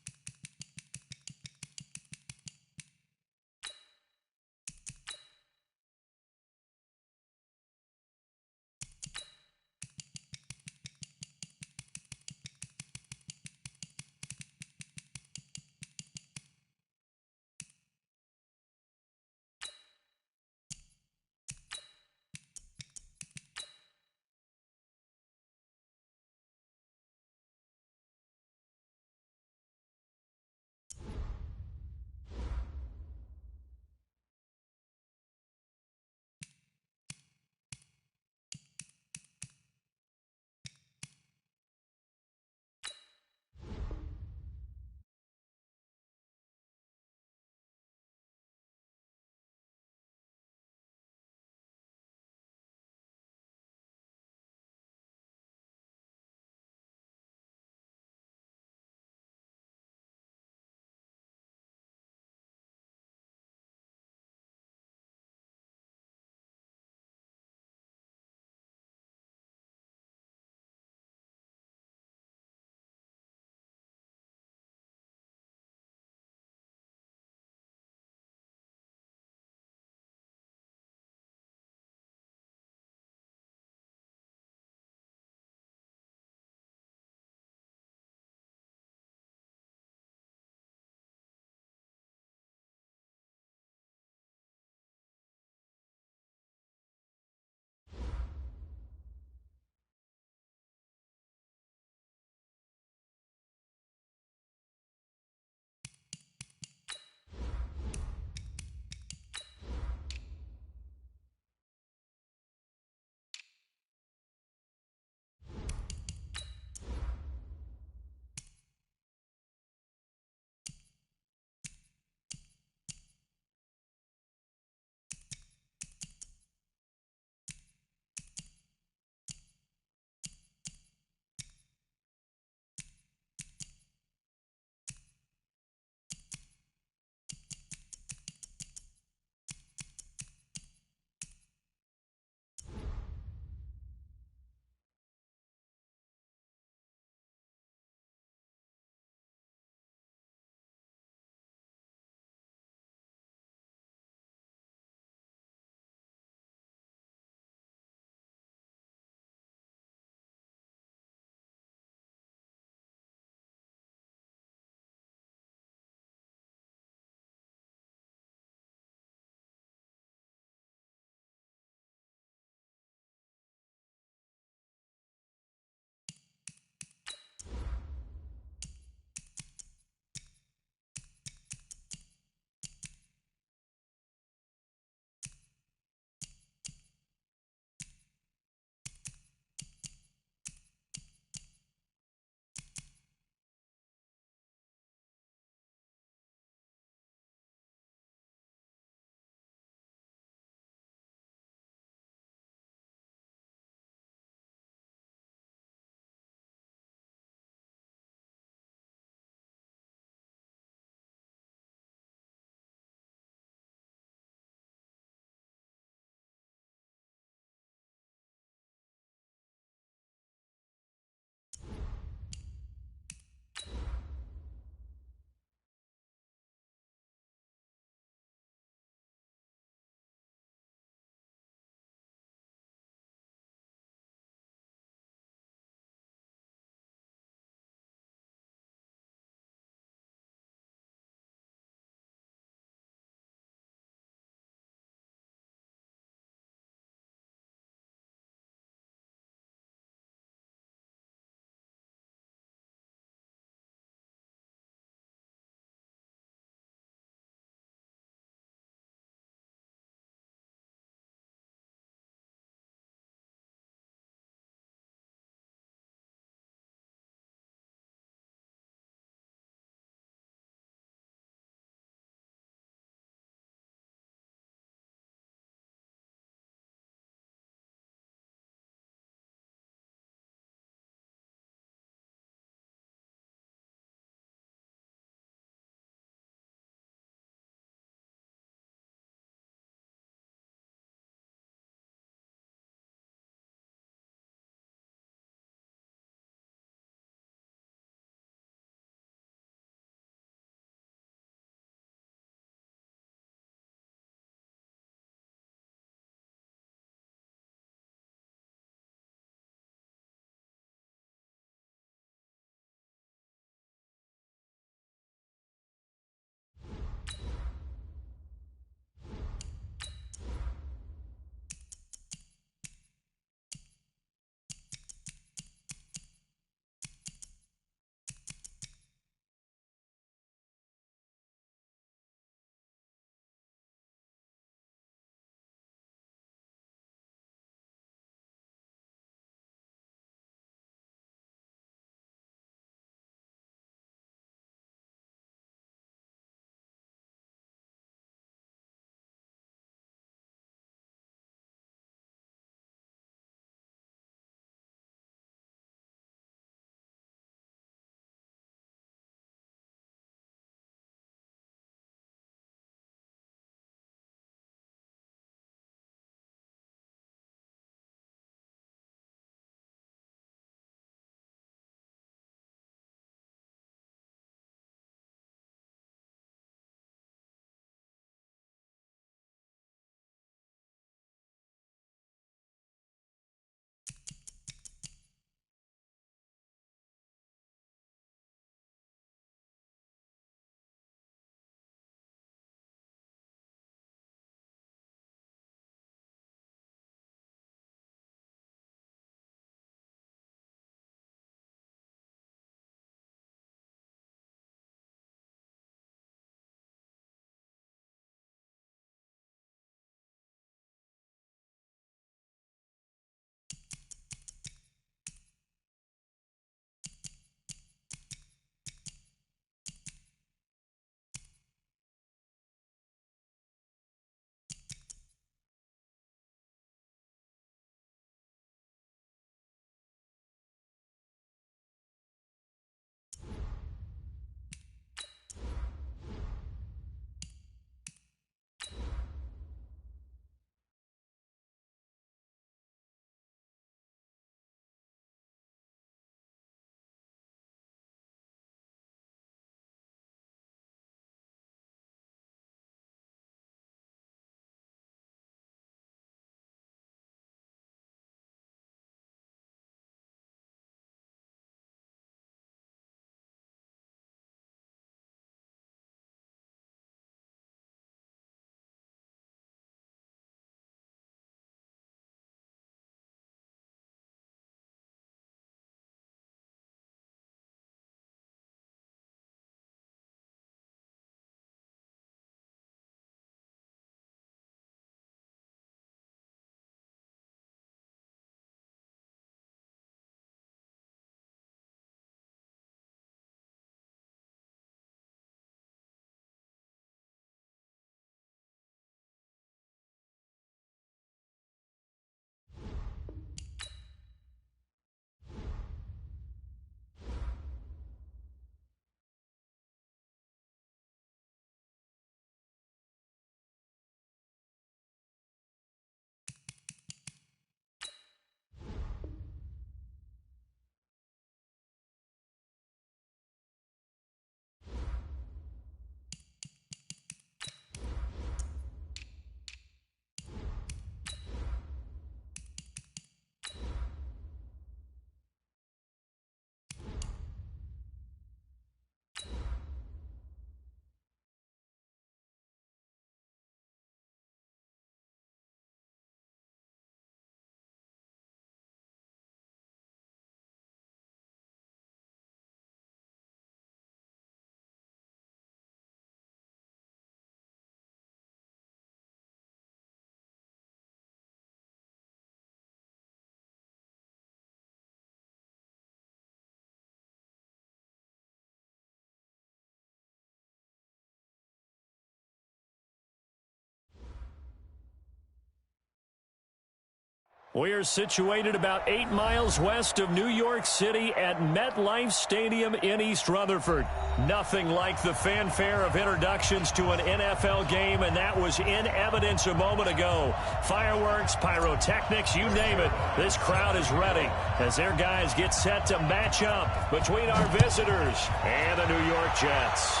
F: We're situated about 8 miles west of New York City at MetLife Stadium in East Rutherford. Nothing like the fanfare of introductions to an NFL game, and that was in evidence a moment ago. Fireworks, pyrotechnics, you name it. This crowd is ready as their guys get set to match up between our visitors and the New York Jets.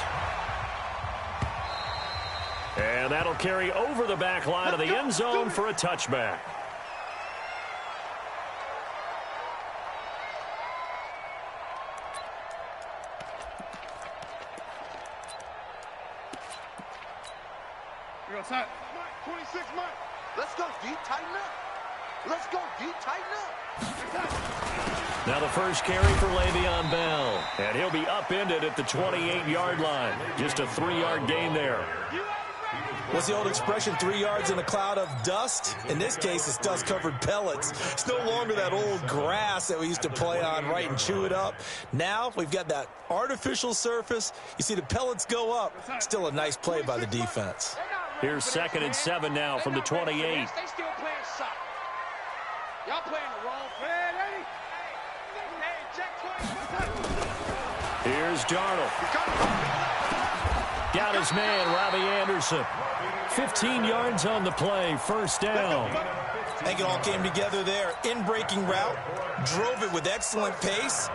F: And that'll carry over the back line of the end zone for a touchback.
C: Outside. 26 Mike. Let's go deep, tighten up. Let's go deep, tighten up.
F: Now the first carry for Le'Veon Bell. And he'll be upended at the 28-yard line. Just a 3-yard gain there.
D: What's the old expression, 3 yards in a cloud of dust? In this case, it's dust-covered pellets. It's no longer that old grass that we used to play on, right, and chew it up. Now we've got that artificial surface. You see the pellets go up. Still a nice play by the defense.
F: Here's 2nd and 7 now from the 28.
B: They still playing soft. Y'all playing the wrong play.
F: Here's Darnold. Got his man, Robbie Anderson. 15 yards on the play, first down.
D: I think it all came together there. In-breaking route, drove it with excellent pace.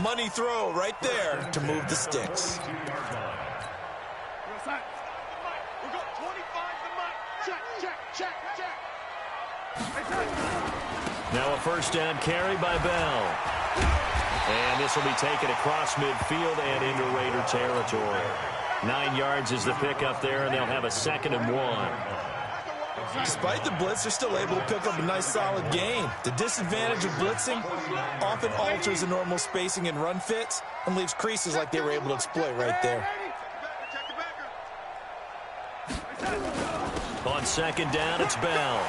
D: Money throw right there to move the sticks.
F: Now a first down carry by Bell. And this will be taken across midfield and into Raider territory. 9 yards is the pickup there, and they'll have a 2nd and 1.
D: Despite the blitz, they're still able to pick up a nice solid gain. The disadvantage of blitzing often alters the normal spacing and run fits and leaves creases like they were able to exploit right there.
F: On 2nd down, it's Bell.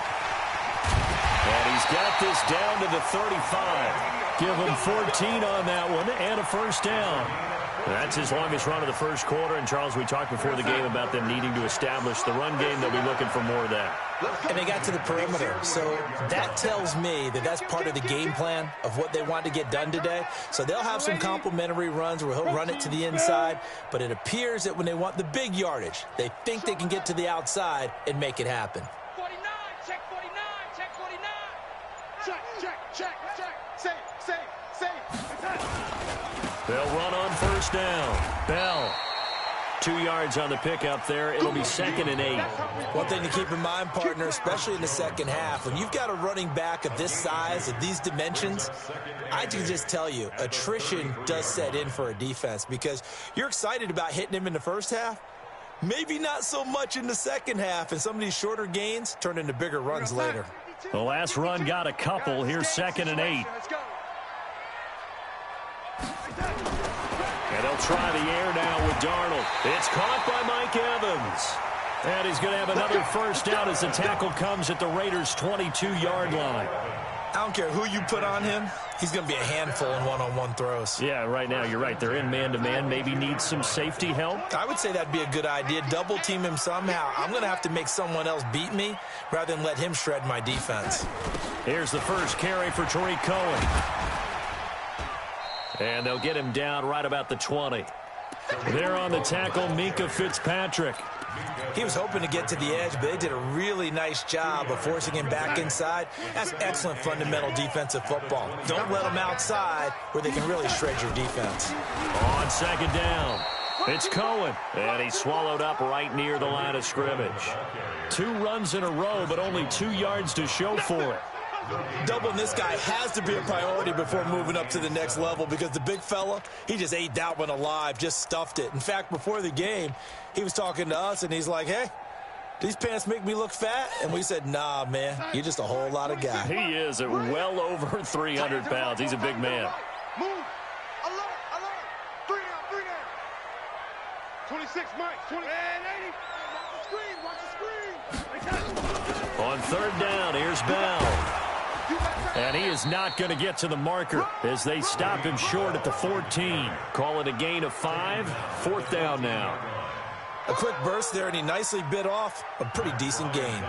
F: And he's got this down to the 35. Give him 14 on that one and a first down. That's his longest run of the first quarter. And, Charles, we talked before the game about them needing to establish the run game. They'll be looking for more of that.
D: And they got to the perimeter. So that tells me that that's part of the game plan of what they want to get done today. So they'll have some complementary runs where he'll run it to the inside. But it appears that when they want the big yardage, they think they can get to the outside and make it happen.
B: 49, check 49, check 49. Check. Safe.
F: They'll run on first down. Bell. 2 yards on the pickup there. It'll be 2nd and 8.
D: One thing to keep in mind, partner, especially in the second half, when you've got a running back of this size, of these dimensions, I can just tell you, attrition does set in for a defense because you're excited about hitting him in the first half. Maybe not so much in the second half, and some of these shorter gains turn into bigger runs later.
F: The last run got a couple. Here's 2nd and 8. And they'll try the air now with Darnold. It's caught by Mike Evans. And he's going to have another first down as the tackle comes at the Raiders' 22-yard line.
D: I don't care who you put on him. He's going to be a handful in one-on-one throws.
F: Yeah, right now, you're right. They're in man-to-man. Maybe need some safety help.
D: I would say that'd be a good idea. Double team him somehow. I'm going to have to make someone else beat me rather than let him shred my defense.
F: Here's the first carry for Tariq Cohen. And they'll get him down right about the 20. There on the tackle, Minkah Fitzpatrick.
D: He was hoping to get to the edge, but they did a really nice job of forcing him back inside. That's excellent fundamental defensive football. Don't let them outside where they can really shred your defense.
F: On 2nd down, it's Cohen. And he's swallowed up right near the line of scrimmage. 2 runs in a row, but only 2 yards to show for it.
D: Doubling this guy has to be a priority before moving up to the next level because the big fella, he just ate that one alive, just stuffed it. In fact, before the game, he was talking to us, and he's like, hey, these pants make me look fat? And we said, nah, man, you're just a whole lot of guy.
F: He is at well over 300 pounds. He's a big man.
C: Move. Alert. 3 down. 26 Mike. 20 and 80. Watch the screen.
F: On 3rd down, here's Bell. And he is not going to get to the marker as they stop him short at the 14. Call it a gain of 5. 4th down now.
D: A quick burst there, and he nicely bit off a pretty decent gain.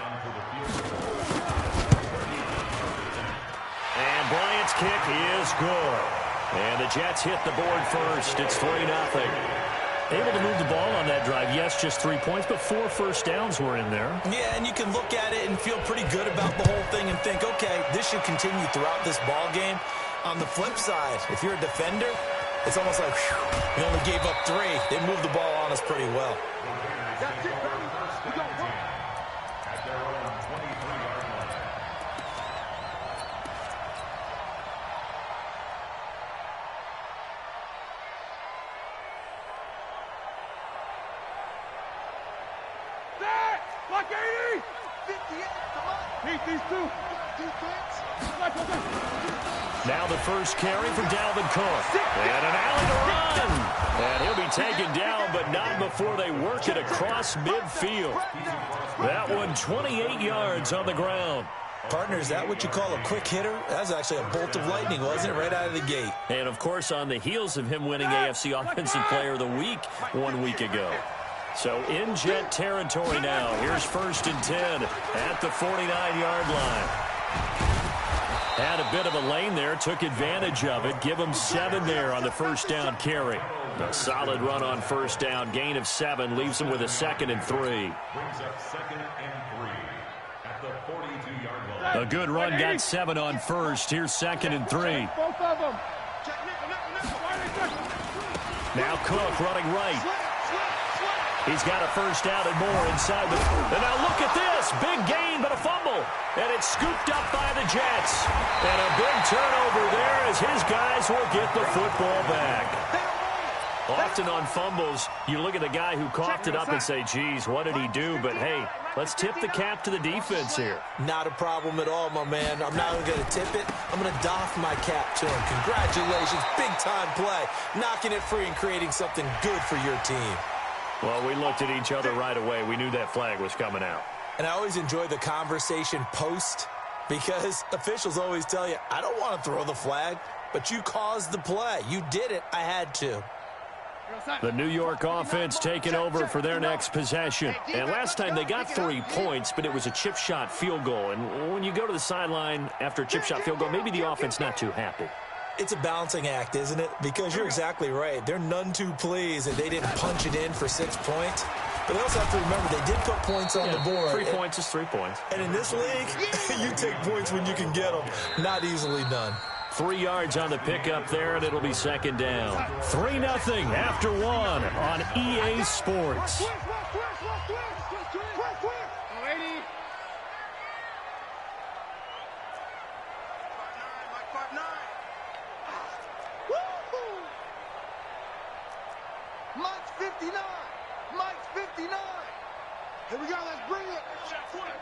F: Jets kick is good. And the Jets hit the board first. It's 3-0. Able to move the ball on that drive. Yes, just 3 points, but 4 first downs were in there.
D: Yeah, and you can look at it and feel pretty good about the whole thing and think, okay, this should continue throughout this ball game. On the flip side, if you're a defender, it's almost like, whew, we only gave up 3. They moved the ball on us pretty well.
C: That's it, baby. We go.
E: At their own 23-yard line.
C: Set! Block 80! 58, come on. Beat these two. Defense.
F: Now the first carry for Dalvin Cook. And an alley to run. And he'll be taken down, but not before they work it across midfield. That one 28 yards on the ground.
D: Partner, is that what you call a quick hitter? That was actually a bolt of lightning, wasn't it, right out of the gate?
F: And, of course, on the heels of him winning AFC Offensive Player of the Week 1 week ago. So in Jet territory now. Here's 1st and 10 at the 49-yard line. Had a bit of a lane there, took advantage of it. Give him 7 there on the first down carry. A solid run on first down, gain of 7, leaves him with a 2nd and 3.
E: Brings up 2nd and 3 at the 42-yard line.
F: A good run, got 7 on first. Here's 2nd and 3.
C: Both of them.
F: Now Cook running right. He's got a first down and more inside the... And now look at this. Big gain, but a fumble. And it's scooped up by the Jets. And a big turnover there as his guys will get the football back. Often on fumbles, you look at the guy who coughed it up and say, geez, what did he do? But, hey, let's tip the cap to the defense here.
D: Not a problem at all, my man. I'm not even going to tip it. I'm going to doff my cap to him. Congratulations. Big-time play. Knocking it free and creating something good for your team.
F: Well, we looked at each other right away. We knew that flag was coming out.
D: And I always enjoy the conversation post because officials always tell you, I don't want to throw the flag, but you caused the play. You did it. I had to.
F: The New York offense taking over for their next possession. And last time they got 3 points, but it was a chip shot field goal. And when you go to the sideline after a chip shot field goal, maybe the offense not too happy.
D: It's a balancing act, isn't it? Because you're exactly right. They're none too pleased that they didn't punch it in for 6 points. But they also have to remember they did put points on the board.
F: 3 points is 3 points.
D: And in this league, you take points when you can get them. Not easily done.
F: 3 yards on the pickup there, and it'll be 2nd down. 3-0 after 1 on EA Sports.
C: Mike's 59. Mike's 59. Here we go. Let's bring it.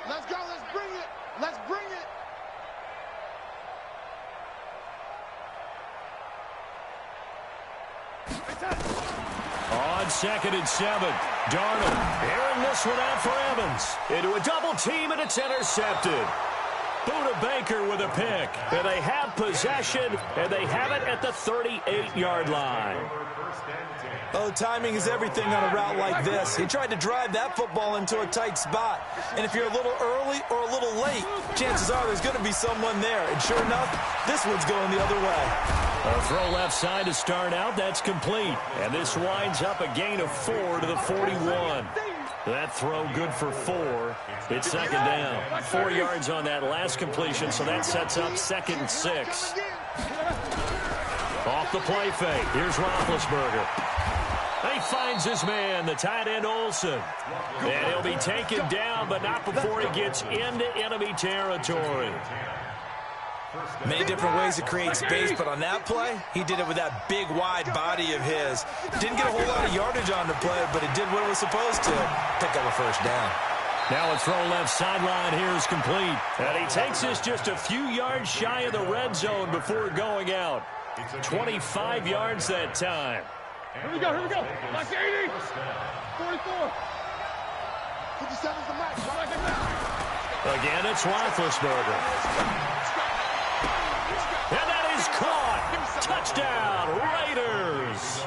C: Let's go. Let's bring it. Let's bring it.
F: On 2nd and 7, Darnold airing this one out for Evans. Into a double team, and it's intercepted. Buda Baker with a pick. And they have possession, and they have it at the 38-yard line.
D: Oh, timing is everything on a route like this. He tried to drive that football into a tight spot. And if you're a little early or a little late, chances are there's going to be someone there. And sure enough, this one's going the other way.
F: A throw left side to start out. That's complete. And this winds up a gain of 4 to the 41. That throw good for 4. It's 2nd down. 4 yards on that last completion, so that sets up 2nd and 6. Off the play fake. Here's Roethlisberger. He finds his man, the tight end Olsen. And he'll be taken down, but not before he gets into enemy territory.
D: Many different ways to create space, but on that play, he did it with that big, wide body of his. Didn't get a whole lot of yardage on the play, but it did what it was supposed to. Pick up a first down.
F: Now a throw left sideline here is complete. And he takes this just a few yards shy of the red zone before going out. 25 yards that time.
C: Here we go. Here we go. Like 80. 44. 57's the max.
F: Again, it's Roethlisberger. And that is caught. Touchdown, Raiders.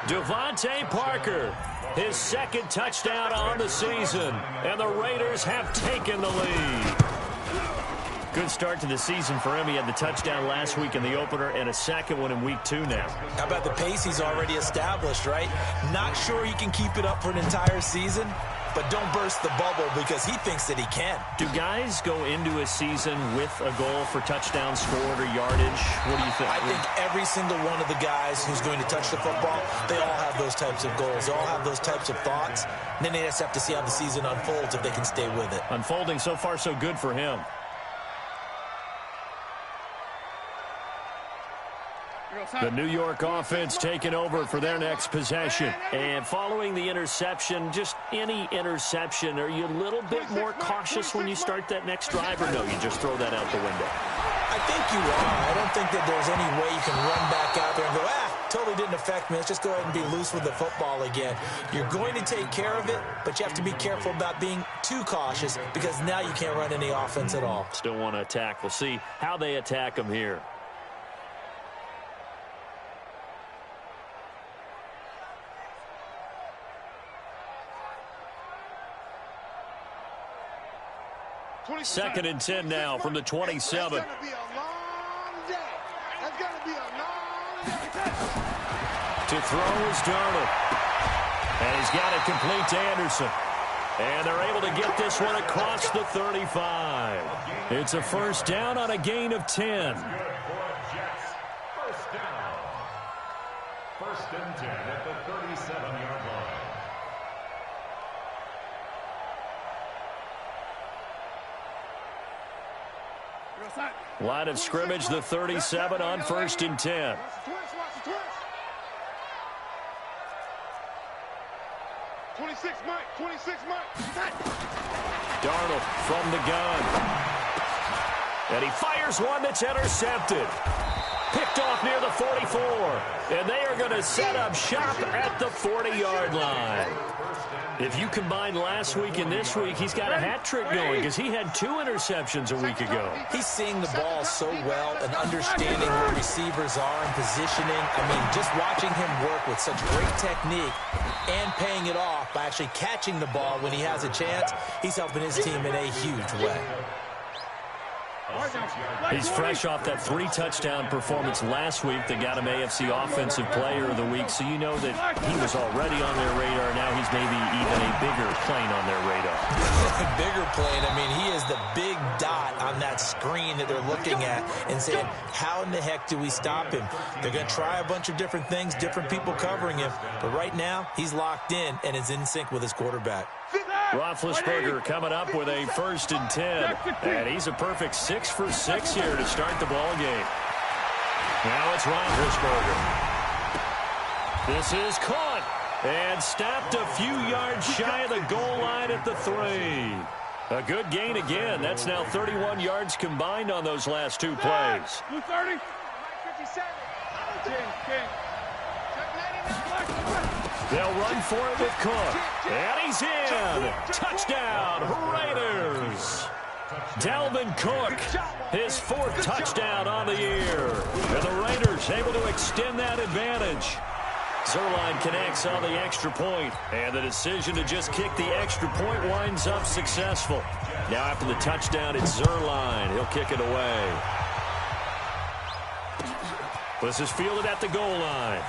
F: Devontae Parker, his 2nd touchdown on the season. And the Raiders have taken the lead.
A: Good start to the season for him. He had the touchdown last week in the opener and a second one in week 2 now.
D: How about the pace he's already established, right? Not sure he can keep it up for an entire season, but don't burst the bubble because he thinks that he can.
A: Do guys go into a season with a goal for touchdowns scored or yardage? What do you think?
D: I think every single one of the guys who's going to touch the football, they all have those types of goals. They all have those types of thoughts. And then they just have to see how the season unfolds if they can stay with it.
A: Unfolding so far so good for him. The New York offense taking over for their next possession. And following the interception, just any interception, are you a little bit more cautious when you start that next drive, or no, you just throw that out the window?
D: I think you are. I don't think that there's any way you can run back out there and go, totally didn't affect me. Let's just go ahead and be loose with the football again. You're going to take care of it, but you have to be careful about being too cautious because now you can't run any offense at all.
A: Still want to attack. We'll see how they attack them here. Second and 10 now from the 27.
C: That's going to be a long day. That's going to be a long day.
A: To throw is Darnold. And he's got it complete to Anderson. And they're able to get this one across the 35. It's a first down on a gain of 10.
E: First down. First and 10 at the 37-yard line.
A: Line of scrimmage, the 37 on first and 10. Darnold from the gun. And he fires one that's intercepted. Picked off near the 44. And they are going to set up shop at the 40-yard line. If you combine last week and this week, he's got a hat trick going because he had 2 interceptions a week ago.
D: He's seeing the ball so well and understanding where receivers are and positioning. I mean, just watching him work with such great technique and paying it off by actually catching the ball when he has a chance, he's helping his team in a huge way.
A: He's fresh off that 3-touchdown performance last week that got him AFC Offensive Player of the Week, so you know that he was already on their radar. Now he's maybe even a bigger plane on their radar.
D: Bigger plane. I mean, he is the big dot on that screen that they're looking at and saying, how in the heck do we stop him? They're going to try a bunch of different things, different people covering him, but right now he's locked in and is in sync with his quarterback.
A: Roethlisberger coming up with a first and 10. And he's a perfect 6 for 6 here to start the ball game. Now it's Roethlisberger. This is caught and stopped a few yards shy of the goal line at the 3. A good gain again. That's now 31 yards combined on those last 2 plays.
B: 230. 57.
A: They'll run for it with Cook. And he's in. Touchdown, Raiders. Dalvin Cook, his 4th touchdown on the year. And the Raiders able to extend that advantage. Zerline connects on the extra point. And the decision to just kick the extra point winds up successful. Now after the touchdown, it's Zerline. He'll kick it away. This is fielded at the goal line.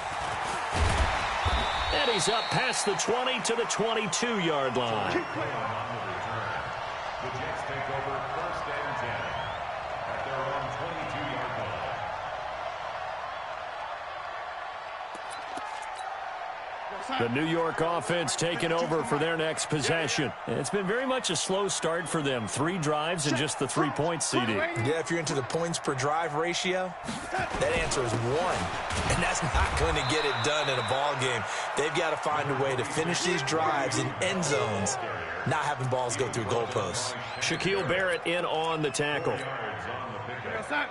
A: And he's up past the 20 to the 22-yard line.
E: The Jets take over first and 10 at their own 22-yard line.
A: The New York offense taking over for their next possession. It's been very much a slow start for them. 3 drives and just the 3-point CD.
D: Yeah, if you're into the points per drive ratio, that answer is 1. And that's not going to get it done in a ball game. They've got to find a way to finish these drives in end zones, not having balls go through goalposts.
A: Shaquille Barrett in on the tackle.
E: Second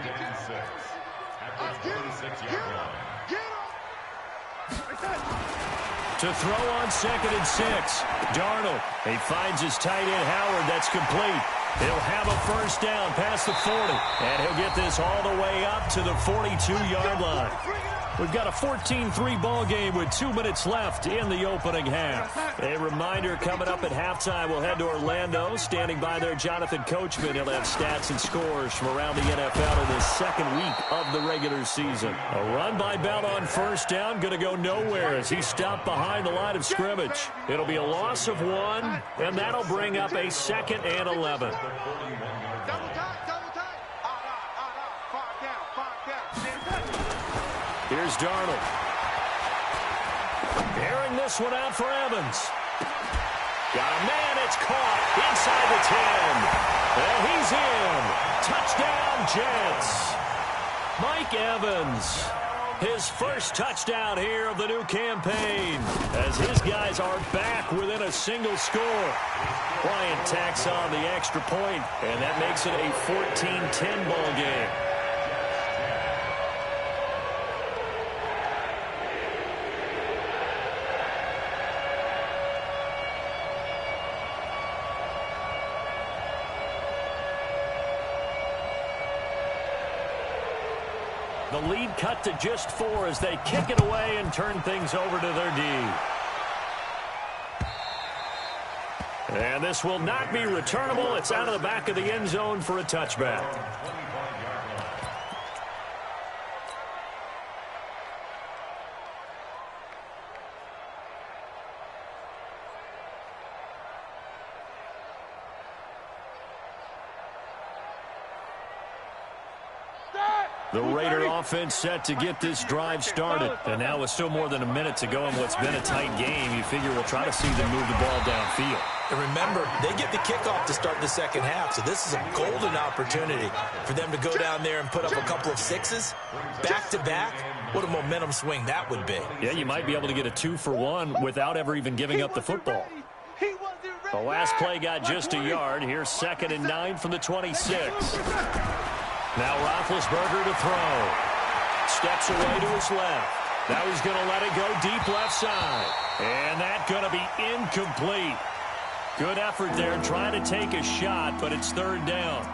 E: and 6 at the 26-yard line.
A: To throw on second and 6. Darnold. He finds his tight end Howard. That's complete.
F: He'll have a first down past the 40, and he'll get this all the way up to the 42-yard line. We've got a 14-3 ball game with 2 minutes left in the opening half. A reminder, coming up at halftime, we'll head to Orlando. Standing by there, Jonathan Coachman. He'll have stats and scores from around the NFL in the second week of the regular season. A run by Bell on first down, going to go nowhere as he stopped behind the line of scrimmage. It'll be a loss of 1, and that'll bring up a 2nd and 11. Here's Darnold. Airing this one out for Evans. Got a man, it's caught inside the 10. And he's in. Touchdown, Jets. Mike Evans. His first touchdown here of the new campaign as his guys are back within a single score. Bryant tacks on the extra point, and that makes it a 14-10 ball game. The lead cut to just 4 as they kick it away and turn things over to their D. And this will not be returnable. It's out of the back of the end zone for a touchback. The Raider offense set to get this drive started. And now with still more than a minute to go in what's been a tight game, you figure we'll try to see them move the ball downfield.
D: And remember, they get the kickoff to start the second half, so this is a golden opportunity for them to go down there and put up a couple of 6s back-to-back. What a momentum swing that would be.
F: Yeah, you might be able to get a 2-for-1 without ever even giving up the football. The last play got just a yard. Here's 2nd and 9 from the 26. Now Roethlisberger to throw. Steps away to his left. Now he's going to let it go deep left side. And that's going to be incomplete. Good effort there trying to take a shot, but it's 3rd down.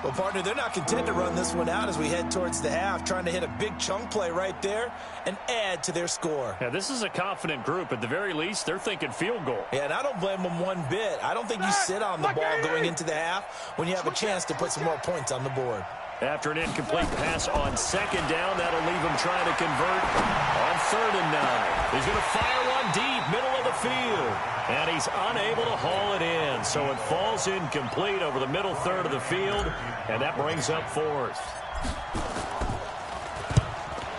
D: Well, partner, they're not content to run this one out as we head towards the half, trying to hit a big chunk play right there and add to their score.
F: Yeah, this is a confident group. At the very least, they're thinking field goal.
D: Yeah, and I don't blame them one bit. I don't think you sit on the ball going into the half when you have a chance to put some more points on the board.
F: After an incomplete pass on 2nd down, that'll leave him trying to convert on 3rd and 9. He's going to fire one deep, middle of the field. And he's unable to haul it in. So it falls incomplete over the middle 3rd of the field. And that brings up 4th.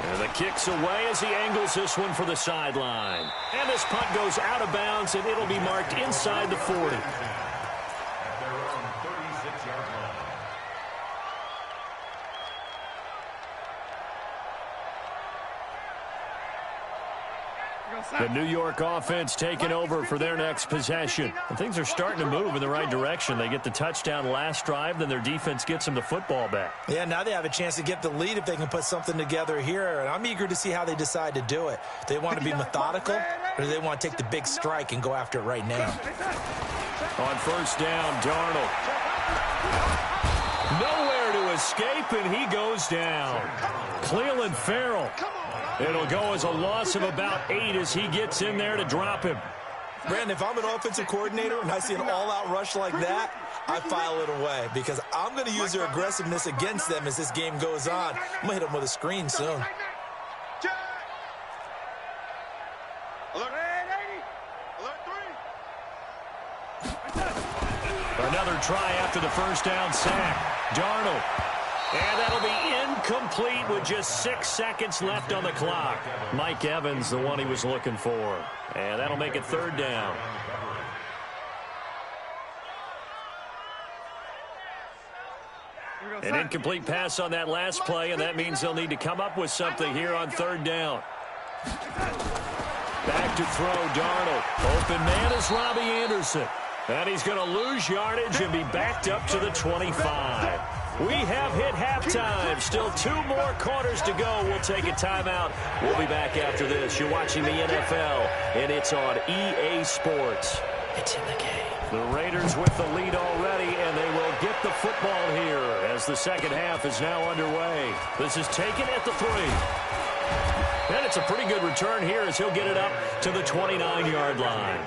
F: And the kick's away as he angles this one for the sideline. And this punt goes out of bounds, and it'll be marked inside the 40. The New York offense taking over for their next possession. And things are starting to move in the right direction. They get the touchdown last drive, then their defense gets them the football back.
D: Yeah, now they have a chance to get the lead if they can put something together here. And I'm eager to see how they decide to do it. Do they want to be methodical, or do they want to take the big strike and go after it right now?
F: On 1st down, Darnold. Nowhere to escape, and he goes down. Cleveland Farrell. It'll go as a loss of about 8 as he gets in there to drop him.
D: Brandon, if I'm an offensive coordinator and I see an all-out rush like that, I file it away because I'm going to use their aggressiveness against them as this game goes on. I'm going to hit them with a screen soon.
F: Another try after the 1st down sack. Darnold. And that'll be incomplete with just 6 seconds left on the clock. Mike Evans, the one he was looking for. And that'll make it 3rd down. An incomplete pass on that last play, and that means they'll need to come up with something here on 3rd down. Back to throw, Darnold. Open man is Robbie Anderson. And he's going to lose yardage and be backed up to the 25. We have hit halftime. Still 2 more quarters to go. We'll take a timeout. We'll be back after this. You're watching the NFL, and it's on EA Sports.
D: It's in the game.
F: The Raiders with the lead already, and they will get the football here as the second half is now underway. This is taken at the 3. And it's a pretty good return here as he'll get it up to the 29-yard line.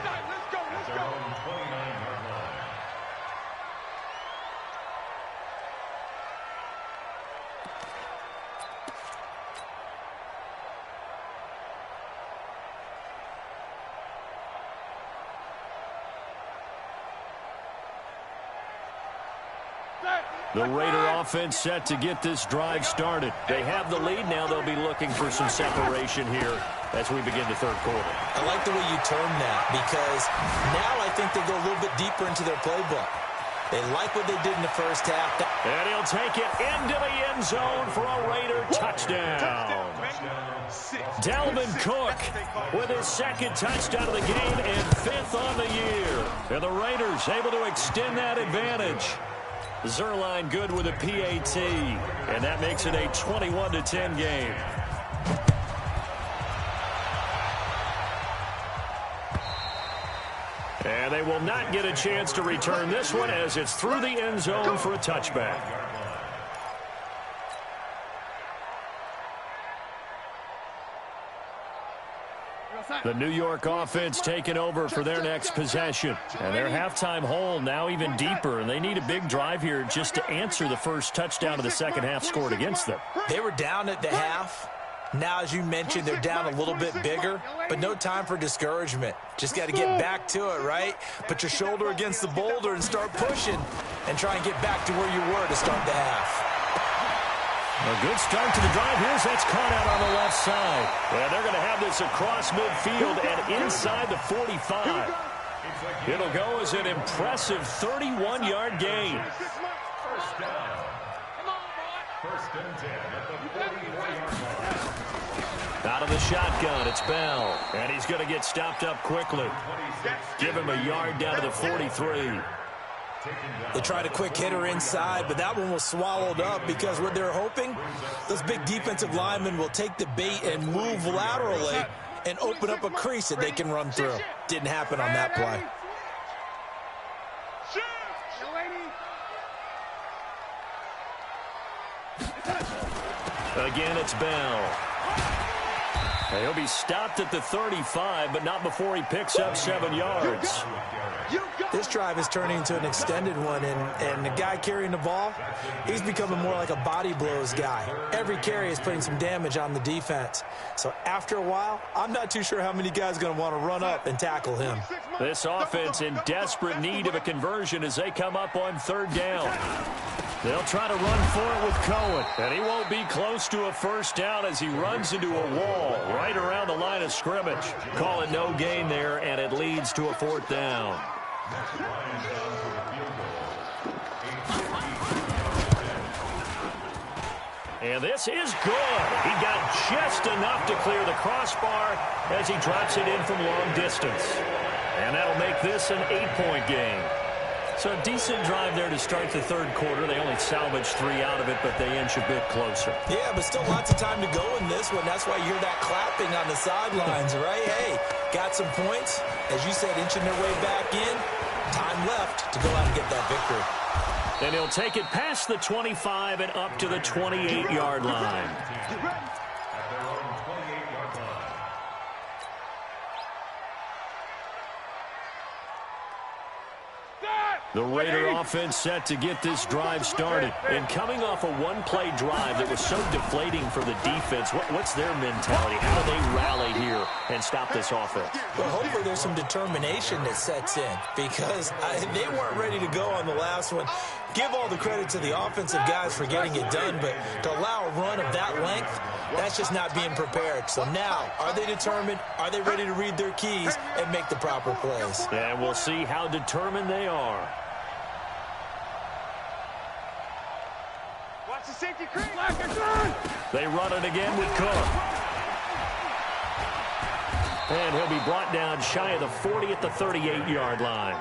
F: The Raider offense set to get this drive started. They have the lead. Now they'll be looking for some separation here as we begin the third quarter.
D: I like the way you term that because now I think they go a little bit deeper into their playbook. They like what they did in the first half.
F: And he'll take it into the end zone for a Raider touchdown. Dalvin Cook with his second touchdown of the game and 5th on the year. And the Raiders able to extend that advantage. Zerline good with a PAT, and that makes it a 21-10 game. And they will not get a chance to return this one as it's through the end zone for a touchback. The New York offense taking over for their next possession. And their halftime hole now even deeper, and they need a big drive here just to answer the first touchdown of the second half scored against them.
D: They were down at the half. Now, as you mentioned, they're down a little bit bigger, but no time for discouragement. Just got to get back to it, right? Put your shoulder against the boulder and start pushing and try and get back to where you were to start the half.
F: A good start to the drive. Here's that's caught out on the left side. And they're going to have this across midfield and inside the 45. It'll go as an impressive 31-yard gain.
E: First down. First and 10 at the 44-yard line.
F: Out of the shotgun, it's Bell. And he's going to get stopped up quickly. Give him a yard down to the 43.
D: They tried a quick hitter inside, but that one was swallowed up because what they're hoping, those big defensive linemen will take the bait and move laterally and open up a crease that they can run through. Didn't happen on that play.
F: Again, it's Bell. He'll be stopped at the 35, but not before he picks up 7 yards.
D: This drive is turning into an extended one, and the guy carrying the ball, he's becoming more like a body blows guy. Every carry is putting some damage on the defense. So after a while, I'm not too sure how many guys are going to want to run up and tackle him.
F: This offense in desperate need of a conversion as they come up on 3rd down. They'll try to run for it with Cohen, and he won't be close to a first down as he runs into a wall right around the line of scrimmage. Call it no gain there, and it leads to a 4th down. And this is good. He got just enough to clear the crossbar as he drops it in from long distance. And that'll make this an 8-point game. So a decent drive there to start the 3rd quarter. They only salvaged 3 out of it, but they inch a bit closer.
D: Yeah, but still lots of time to go in this one. That's why you hear that clapping on the sidelines, right? Hey, got some points. As you said, inching their way back in. Time left to go out and get that victory.
F: And he'll take it past the 25 and up to the 28-yard line. The Raider offense set to get this drive started. And coming off a one-play drive that was so deflating for the defense, what's their mentality? How do they rally here and stop this offense?
D: Well, hopefully there's some determination that sets in because they weren't ready to go on the last one. Give all the credit to the offensive guys for getting it done, but to allow a run of that length, that's just not being prepared. So now, are they determined? Are they ready to read their keys and make the proper plays?
F: And we'll see how determined they are.
B: Watch the safety creep.
F: They run it again with Cook. And he'll be brought down shy of the 40 at the 38-yard line.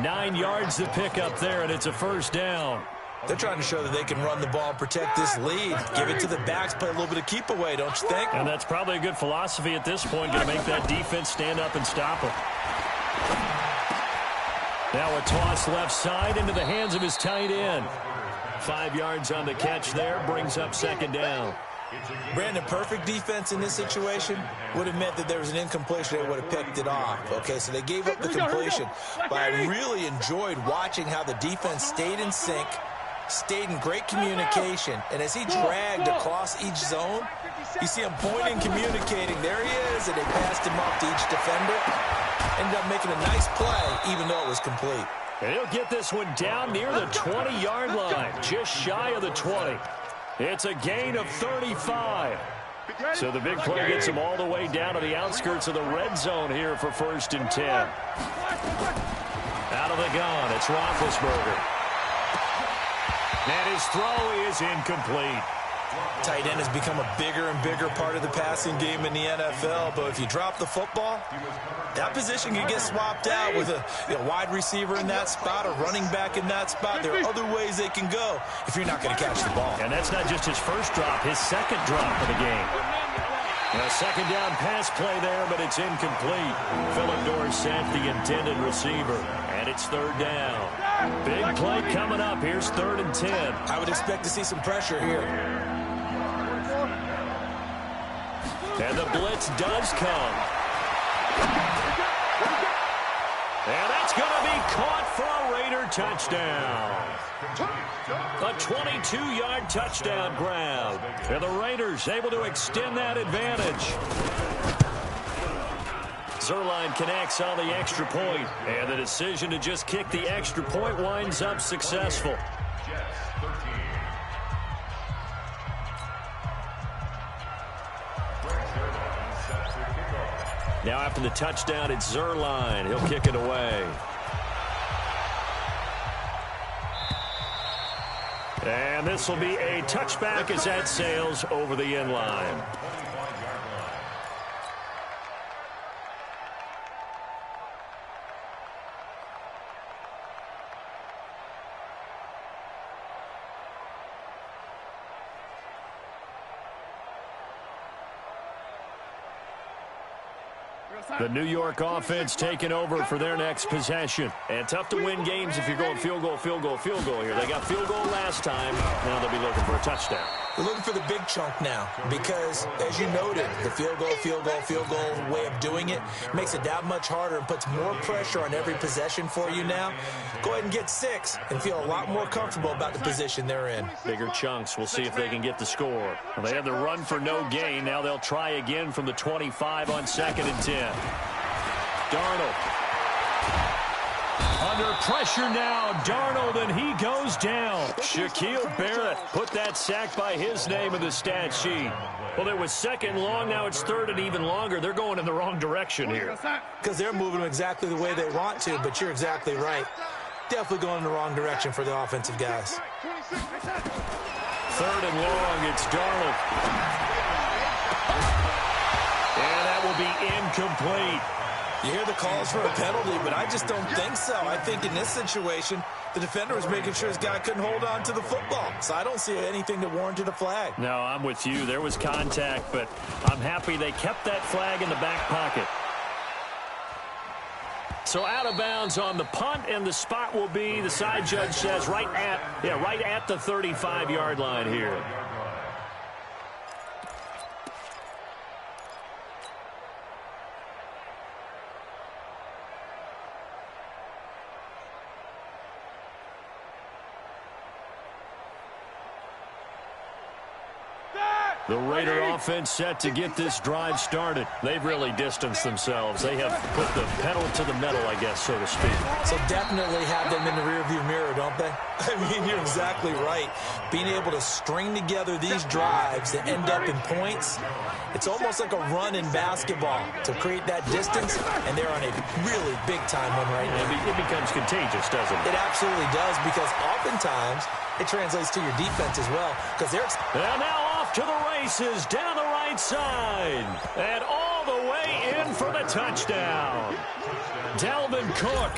F: 9 yards to pick up there, and it's a first down.
D: They're trying to show that they can run the ball and protect this lead. Give it to the backs, play a little bit of keep away, don't you think?
F: And that's probably a good philosophy at this point, going to make that defense stand up and stop them. Now a toss left side into the hands of his tight end. 5 yards on the catch there, brings up second down.
D: Brandon, perfect defense in this situation would have meant that there was an incompletion. They would have picked it off. Okay, so they gave up the completion. But I really enjoyed watching how the defense stayed in sync, stayed in great communication. And as he dragged across each zone, you see him pointing, communicating. There he is, and they passed him off to each defender. Ended up making a nice play, even though it was complete.
F: And he'll get this one down near the 20-yard line, just shy of the 20. It's a gain of 35. So the big play gets him all the way down to the outskirts of the red zone here for 1st and 10. Out of the gun, it's Roethlisberger. And his throw is incomplete.
D: Tight end has become a bigger and bigger part of the passing game in the NFL, but if you drop the football, that position can get swapped out with a wide receiver in that spot, a running back in that spot. There are other ways they can go if you're not going to catch the ball.
F: And that's not just his first drop, his second drop of the game. A second down pass play there, but it's incomplete. Philip Dorsett, the intended receiver, and it's 3rd down. Big play coming up. Here's 3rd and 10.
D: I would expect to see some pressure here.
F: And the blitz does come. And that's going to be caught for a Raider touchdown. A 22-yard touchdown grab. And the Raiders able to extend that advantage. Zerline connects on the extra point. And the decision to just kick the extra point winds up successful. Now after the touchdown, it's Zerline. He'll kick it away. And this will be a touchback as that sails over the end line. The New York offense taking over for their next possession. And tough to win games if you're going field goal, field goal, field goal here. They got field goal last time. Now they'll be looking for a touchdown.
D: They're looking for the big chunk now because, as you noted, the field goal way of doing it makes it that much harder and puts more pressure on every possession for you now. Go ahead and get 6 and feel a lot more comfortable about the position they're in.
F: Bigger chunks. We'll see if they can get the score. Well, they have the run for no gain. Now they'll try again from the 25 on 2nd and 10. Darnold. Under pressure now, Darnold, and he goes down. Shaquille Barrett put that sack by his name in the stat sheet. Well, it was 2nd and long. Now it's 3rd and even longer. They're going in the wrong direction here.
D: Because they're moving exactly the way they want to, but you're exactly right. Definitely going in the wrong direction for the offensive guys.
F: 3rd and long, it's Darnold. And that will be incomplete.
D: You hear the calls for a penalty, but I just don't think so. I think in this situation, the defender was making sure his guy couldn't hold on to the football. So I don't see anything that warranted a flag.
F: No, I'm with you. There was contact, but I'm happy they kept that flag in the back pocket. So out of bounds on the punt, and the spot will be, the side judge says, right at the 35-yard line here. The Raider offense set to get this drive started. They've really distanced themselves. They have put the pedal to the metal, I guess, so to speak.
D: So definitely have them in the rearview mirror, don't they? I mean, you're exactly right. Being able to string together these drives that end up in points, it's almost like a run in basketball to create that distance, and they're on a really big-time one right now.
F: It becomes contagious, doesn't it?
D: It absolutely does, because oftentimes it translates to your defense as well. Because they're...
F: And now off to the races down the right side. And all the way in for the touchdown. Dalvin Cook,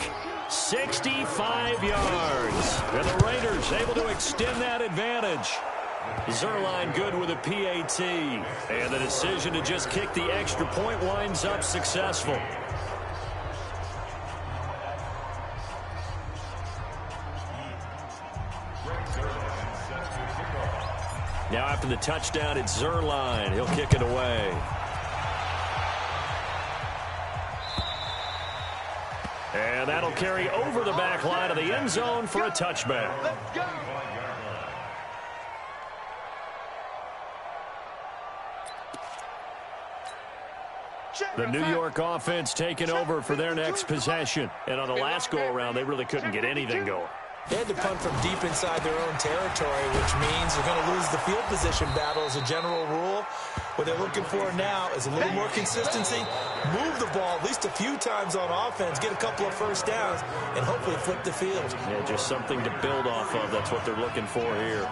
F: 65 yards. And the Raiders able to extend that advantage. Zerline good with a PAT. And the decision to just kick the extra point winds up successful.
A: Now after the touchdown, it's Zerline. He'll kick it away. And that'll carry over the back line of the end zone for a touchback.
C: Let's go.
A: The New York offense taking over for their next possession. And on the last go-around, they really couldn't get anything going.
D: They had to punt from deep inside their own territory, which means they're going to lose the field position battle as a general rule. What they're looking for now is a little more consistency, move the ball at least a few times on offense, get a couple of first downs, and hopefully flip the field.
A: Yeah, just something to build off of. That's what they're looking for here.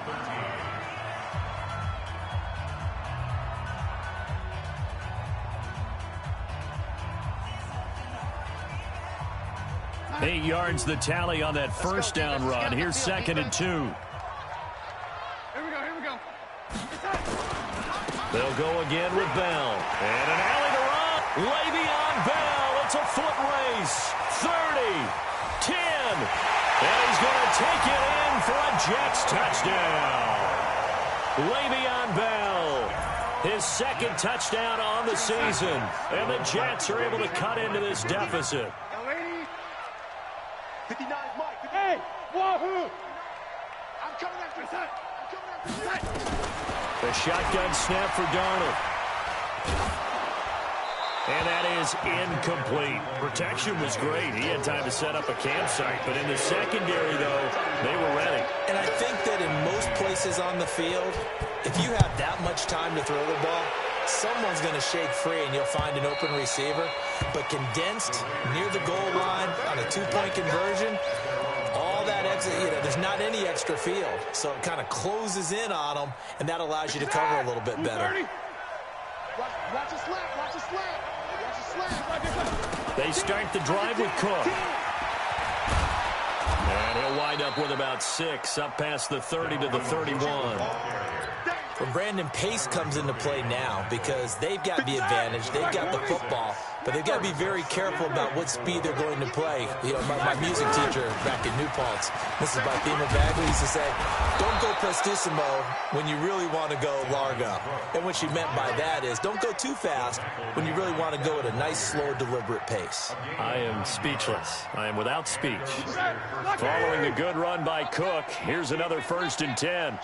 A: Eight yards the tally on that first down run. Here's 2nd and 2.
C: Here we go, here we go.
A: They'll go again with Bell. And an alley to run. Le'Veon Bell. It's a foot race. 30, 10. And he's going to take it in for a Jets touchdown. Le'Veon Bell. His 2nd touchdown on the season. And the Jets are able to cut into this deficit.
C: 59 Mike. Hey, wahoo! I'm coming after his head. I'm coming after his head.
A: The shotgun snap for Darnold. And that is incomplete. Protection was great. He had time to set up a campsite. But in the secondary, though, they were ready.
D: And I think that in most places on the field, if you have that much time to throw the ball, someone's going to shake free and you'll find an open receiver. But condensed near the goal line on a two-point conversion, all that extra, there's not any extra field. So it kind of closes in on them, and that allows you to cover a little bit better.
C: Watch a slap, watch a slap. Watch a slap.
A: They start the drive with Cook. And he'll wind up with about 6 up past the 30 to the 31.
D: Well, Brandon, pace comes into play now because they've got the advantage. They've got the football, but they've got to be very careful about what speed they're going to play. My music teacher back in New Paltz, Mrs. Barthema Bagley, used to say, don't go prestissimo when you really want to go largo. And what she meant by that is don't go too fast when you really want to go at a nice, slow, deliberate pace.
A: I am speechless. I am without speech. Following a good run by Cook, here's another 1st and 10.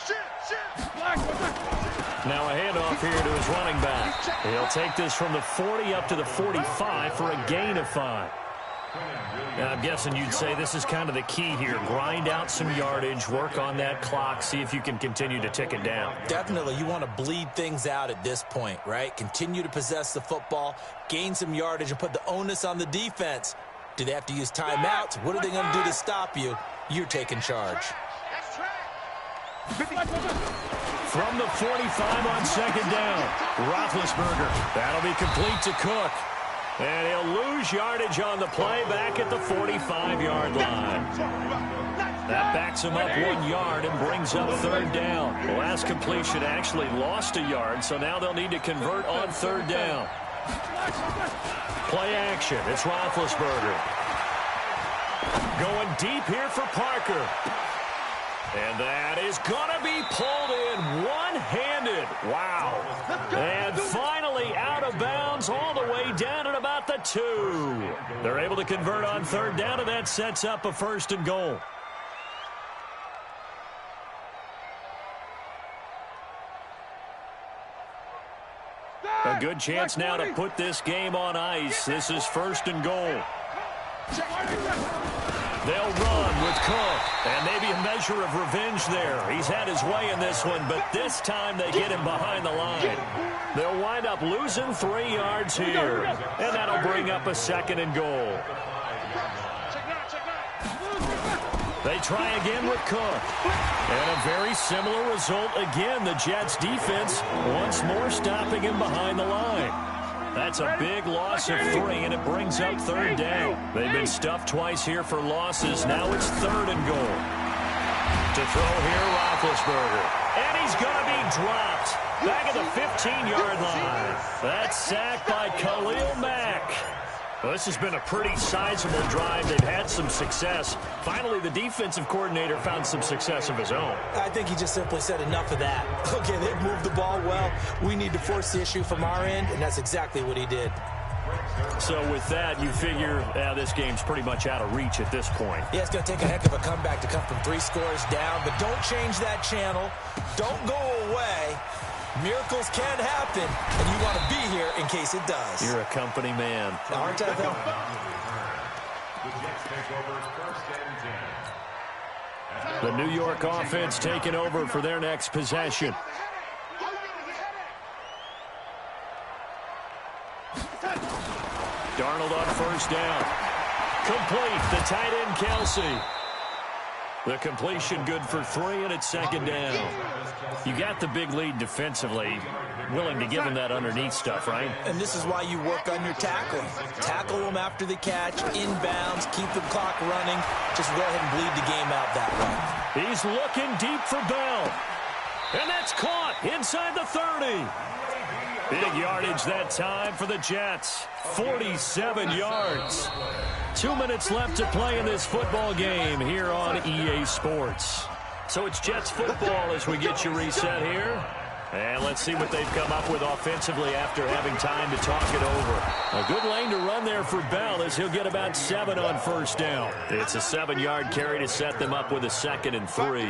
A: Now a handoff here to his running back. He'll take this from the 40 up to the 45 for a gain of 5. Now I'm guessing you'd say this is kind of the key here. Grind out some yardage, work on that clock, see if you can continue to tick it down.
D: Definitely. You want to bleed things out at this point, right? Continue to possess the football, gain some yardage, and put the onus on the defense. Do they have to use timeouts? What are they going to do to stop you? You're taking charge.
A: From the 45 on 2nd down, Roethlisberger. That'll be complete to Cook. And he'll lose yardage on the play back at the 45-yard line. That backs him up 1 yard and brings up 3rd down. The last completion actually lost a yard, so now they'll need to convert on 3rd down. Play action. It's Roethlisberger. Going deep here for Parker. And that is going to be pulled in one-handed. Wow. And finally out of bounds all the way down at about the 2. They're able to convert on 3rd down, and that sets up a 1st and goal. A good chance now to put this game on ice. This is 1st and goal. They'll run with Cook, and maybe a measure of revenge there. He's had his way in this one, but this time they get him behind the line. They'll wind up losing 3 yards here, and that'll bring up a 2nd and goal. They try again with Cook. And a very similar result again. The Jets defense once more stopping him behind the line. That's a big loss of 3, and it brings up 3rd down. They've been stuffed twice here for losses. Now it's 3rd and goal. To throw here, Roethlisberger. And he's going to be dropped back at the 15-yard line. That's sacked by Khalil Mack.
F: Well, this has been a pretty sizable drive. They've had some success. Finally, the defensive coordinator found some success of his own.
D: I think he just simply said enough of that. Okay, they've moved the ball well. We need to force the issue from our end, and that's exactly what he did.
F: So with that, you figure this game's pretty much out of reach at this point.
D: Yeah, it's going to take a heck of a comeback to come from 3 scores down, but don't change that channel. Don't go away. Miracles can happen, and you want to be here in case it does.
F: You're a company man.
D: Aren't I, though?
F: The New York offense taking over for their next possession. Darnold on first down. Complete. The tight end, Kelsey. The completion good for 3, and it's second down. You got the big lead defensively. Willing to give them that underneath stuff, right?
D: And this is why you work on your tackling. Tackle them after the catch, inbounds, keep the clock running. Just go ahead and bleed the game out that way.
F: He's looking deep for Bell. And that's caught inside the 30. Big yardage that time for the Jets. 47 yards. 2 minutes left to play in this football game here on EA Sports. So it's Jets football as we get you reset here. And let's see what they've come up with offensively after having time to talk it over. A good lane to run there for Bell as he'll get about 7 on first down. It's a 7-yard carry to set them up with a 2nd and 3.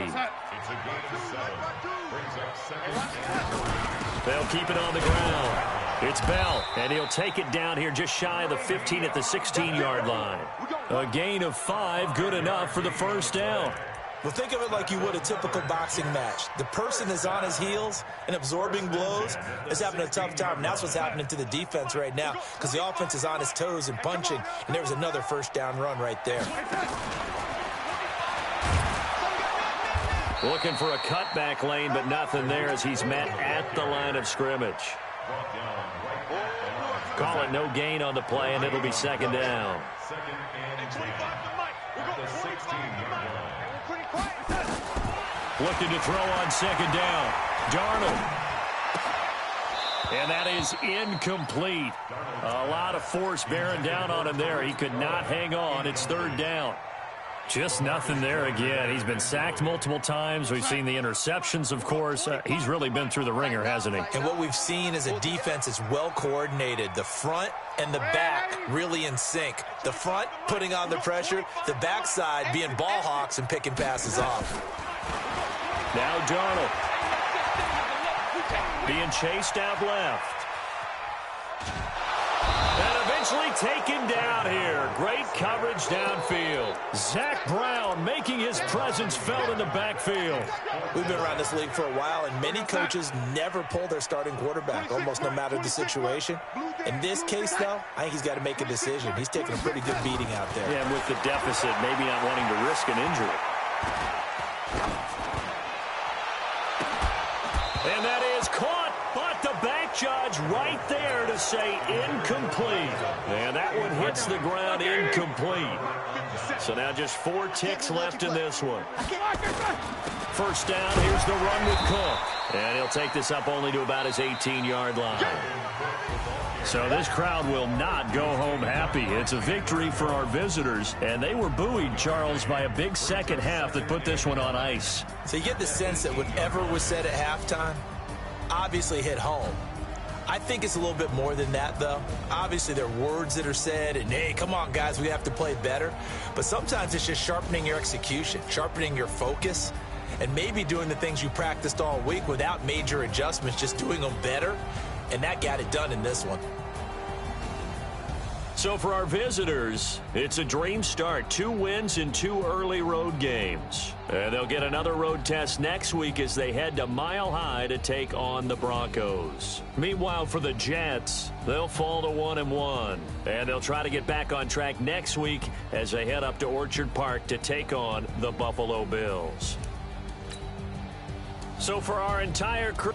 F: They'll keep it on the ground. It's Bell, and he'll take it down here just shy of the 15 at the 16-yard line. A gain of 5, good enough for the first down.
D: Well, think of it like you would a typical boxing match. The person is on his heels and absorbing blows is having a tough time. And that's what's happening to the defense right now because the offense is on his toes and punching, and there was another first down run right there.
F: Looking for a cutback lane, but nothing there as he's met at the line of scrimmage. Call it no gain on the play, and it'll be second down. Looking to throw on second down. Darnold. And that is incomplete. A lot of force bearing down on him there. He could not hang on. It's third down. Just nothing there again. He's been sacked multiple times. We've seen the interceptions, of course. He's really been through the ringer, hasn't he?
D: And what we've seen is a defense that's well coordinated. The front and the back really in sync. The front putting on the pressure. The backside being ball hawks and picking passes off.
F: Now Darnold. Being chased out left. And eventually taken down here. Great coverage downfield. Zach Brown making his presence felt in the backfield.
D: We've been around this league for a while, and many coaches never pull their starting quarterback, almost no matter the situation. In this case, though, I think he's got to make a decision. He's taking a pretty good beating out there.
F: Yeah, and with the deficit, maybe not wanting to risk an injury. And that is caught, but the back judge right there to say incomplete. And that one hits the ground incomplete. So now just 4 ticks left in this one. First down, here's the run with Cook. And he'll take this up only to about his 18-yard line. So this crowd will not go home happy. It's a victory for our visitors, and they were buoyed, Charles, by a big second half that put this one on ice.
D: So you get the sense that whatever was said at halftime obviously hit home. I think it's a little bit more than that, though. Obviously, there are words that are said, and, hey, come on, guys, we have to play better. But sometimes it's just sharpening your execution, sharpening your focus, and maybe doing the things you practiced all week without major adjustments, just doing them better. And that got it done in this one.
F: So for our visitors, it's a dream start. 2 wins in 2 early road games. And they'll get another road test next week as they head to Mile High to take on the Broncos. Meanwhile, for the Jets, they'll fall to 1-1. And they'll try to get back on track next week as they head up to Orchard Park to take on the Buffalo Bills. So for our entire crew...